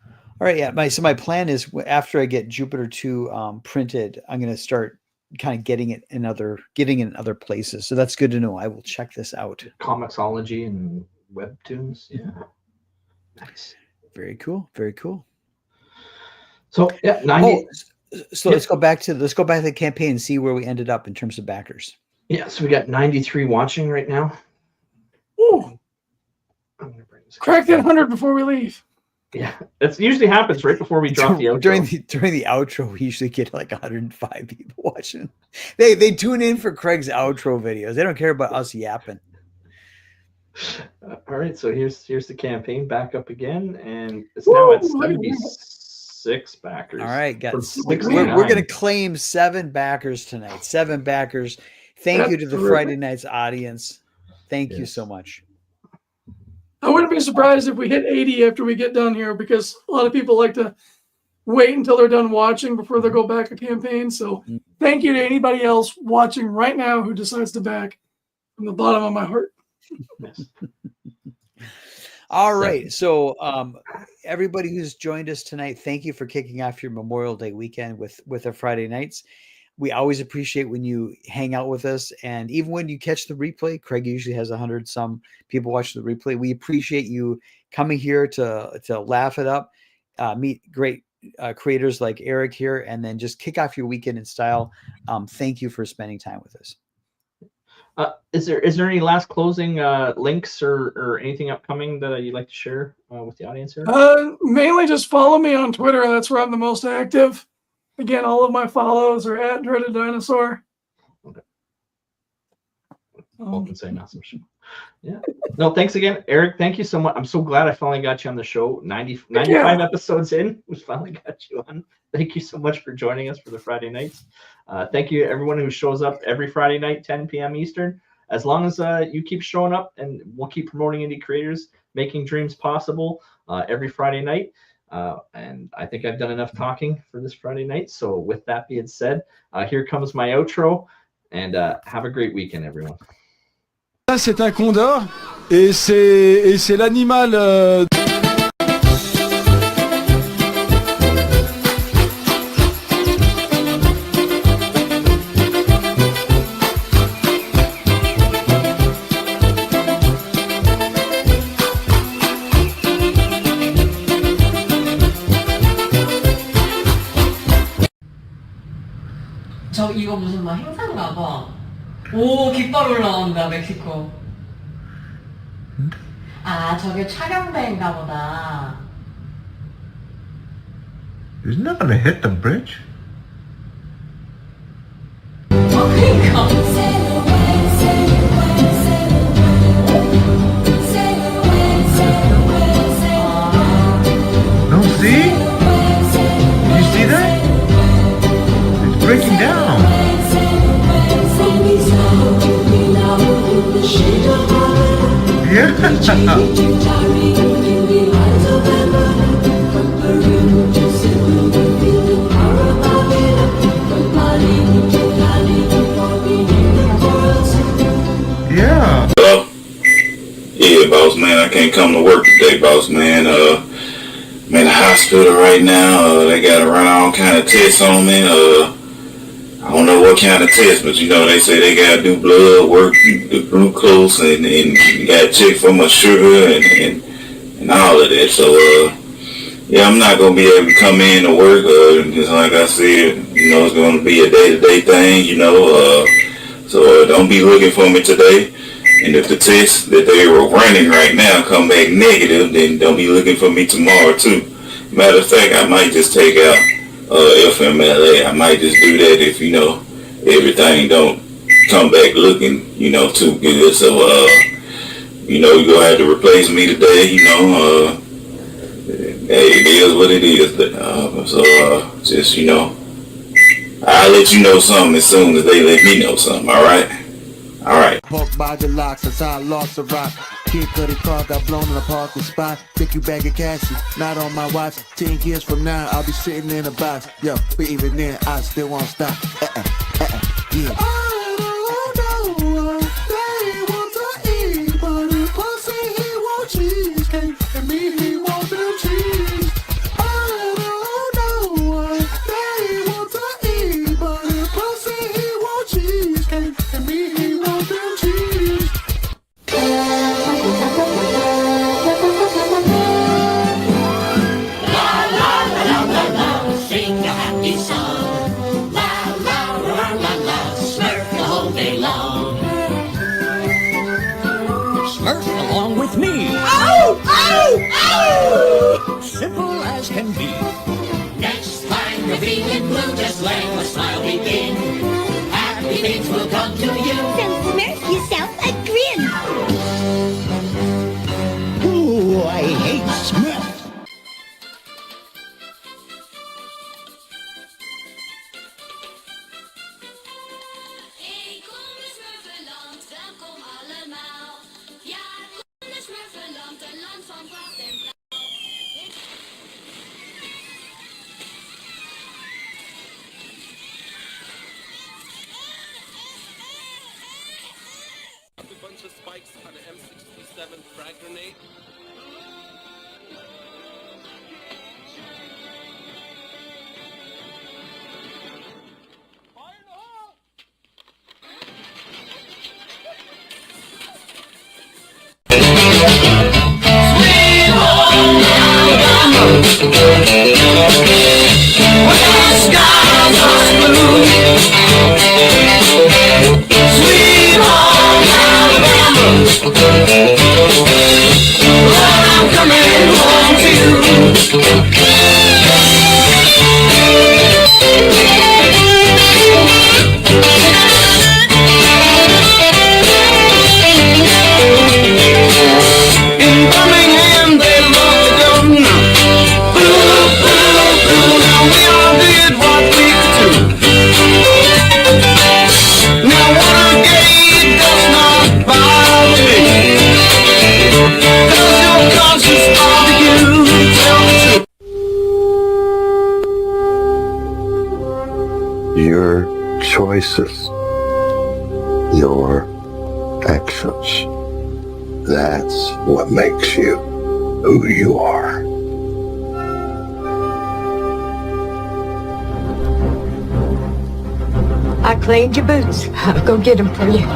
All right. Yeah. My plan is after I get Jupiter 2 printed, I'm going to start kind of getting it in other places. So that's good to know. I will check this out. Comixology and Webtoons. Yeah. Nice. Very cool. Very cool. So yeah, 90. So let's go back to the campaign and see where we ended up in terms of backers. Yeah, so we got 93 watching right now. Ooh. Crack that 100 before we leave. Yeah, that usually happens right before we drop the outro. During the outro, we usually get like 105 people watching. They tune in for Craig's outro videos. They don't care about us yapping. All right, so here's the campaign back up again, and it's now at 76 backers. All right, got from we're 69. going to claim 7 backers tonight. 7 backers. Thank you to the Friday Nights audience. Thank you so much. I wouldn't be surprised if we hit 80 after we get done here, because a lot of people like to wait until they're done watching before they go back a campaign. So thank you to anybody else watching right now who decides to back from the bottom of my heart. All right. So everybody who's joined us tonight, thank you for kicking off your Memorial Day weekend with our Friday nights. We always appreciate when you hang out with us. And even when you catch the replay, Craig usually has 100 some people watch the replay. We appreciate you coming here to laugh it up, meet great creators like Eric here, and then just kick off your weekend in style. Thank you for spending time with us. Is there any last closing links or anything upcoming that you'd like to share with the audience here? Mainly just follow me on Twitter. That's where I'm the most active. Again, all of my follows are at Dreaded Dinosaur. Okay. Yeah. No, thanks again, Eric. Thank you so much. I'm so glad I finally got you on the show. 95 episodes in, we finally got you on. Thank you so much for joining us for the Friday nights. Thank you to everyone who shows up every Friday night, 10 p.m. Eastern. As long as you keep showing up, and we'll keep promoting indie creators, making dreams possible every Friday night. And I think I've done enough talking for this Friday night. So with that being said, here comes my outro, and have a great weekend, everyone. Ça, c'est un condor, et c'est l'animal... 저 이거 무슨 막 행사인가 봐. 오, 깃발 올라온다, 멕시코. 아, 저게 촬영대인가 보다. Isn't that gonna hit the bridge? 그러니까. No, see? You see that? It's breaking down. Yeah. Yeah, boss man, I can't come to work today, boss man. I'm in the hospital right now. They gotta run all kind of tests on me. I don't know what kind of tests, but you know, they say they gotta do blood work, the glucose, and you gotta check for my sugar and all of that. So, yeah, I'm not gonna be able to come in to work. Just like I said, you know, it's gonna be a day-to-day thing, you know. So don't be looking for me today. And if the tests that they were running right now come back negative, then don't be looking for me tomorrow too. Matter of fact, I might just take out FMLA. I might just do that if, you know, everything don't come back looking, you know, too good. So, you know, you're gonna have to replace me today, you know. Hey, it is what it is. So, just, you know, I'll let you know something as soon as they let me know something, alright? Alright. Walk by the locks as I lost a rock. Kid Cudi car got blown in a parking spot. Think you bag of cash, not on my watch. 10 years from now, I'll be sitting in a box. Yo, but even then, I still won't stop. Yeah. Simple as can be. Next time you're feeling blue, just let a smile begin. Happy things will come to you. So smirk yourself a grin. when the skies are blue. Sweet home Alabama, Lord, I'm coming home to you. In Birmingham they love the governor. Boo, boo, boo, now we all did what we could do. Now Watergate does not bother me. Does your conscience bother you? Tell the truth. Your choices, your actions, that's what makes you who you are. I cleaned your boots. I'll go get them for you.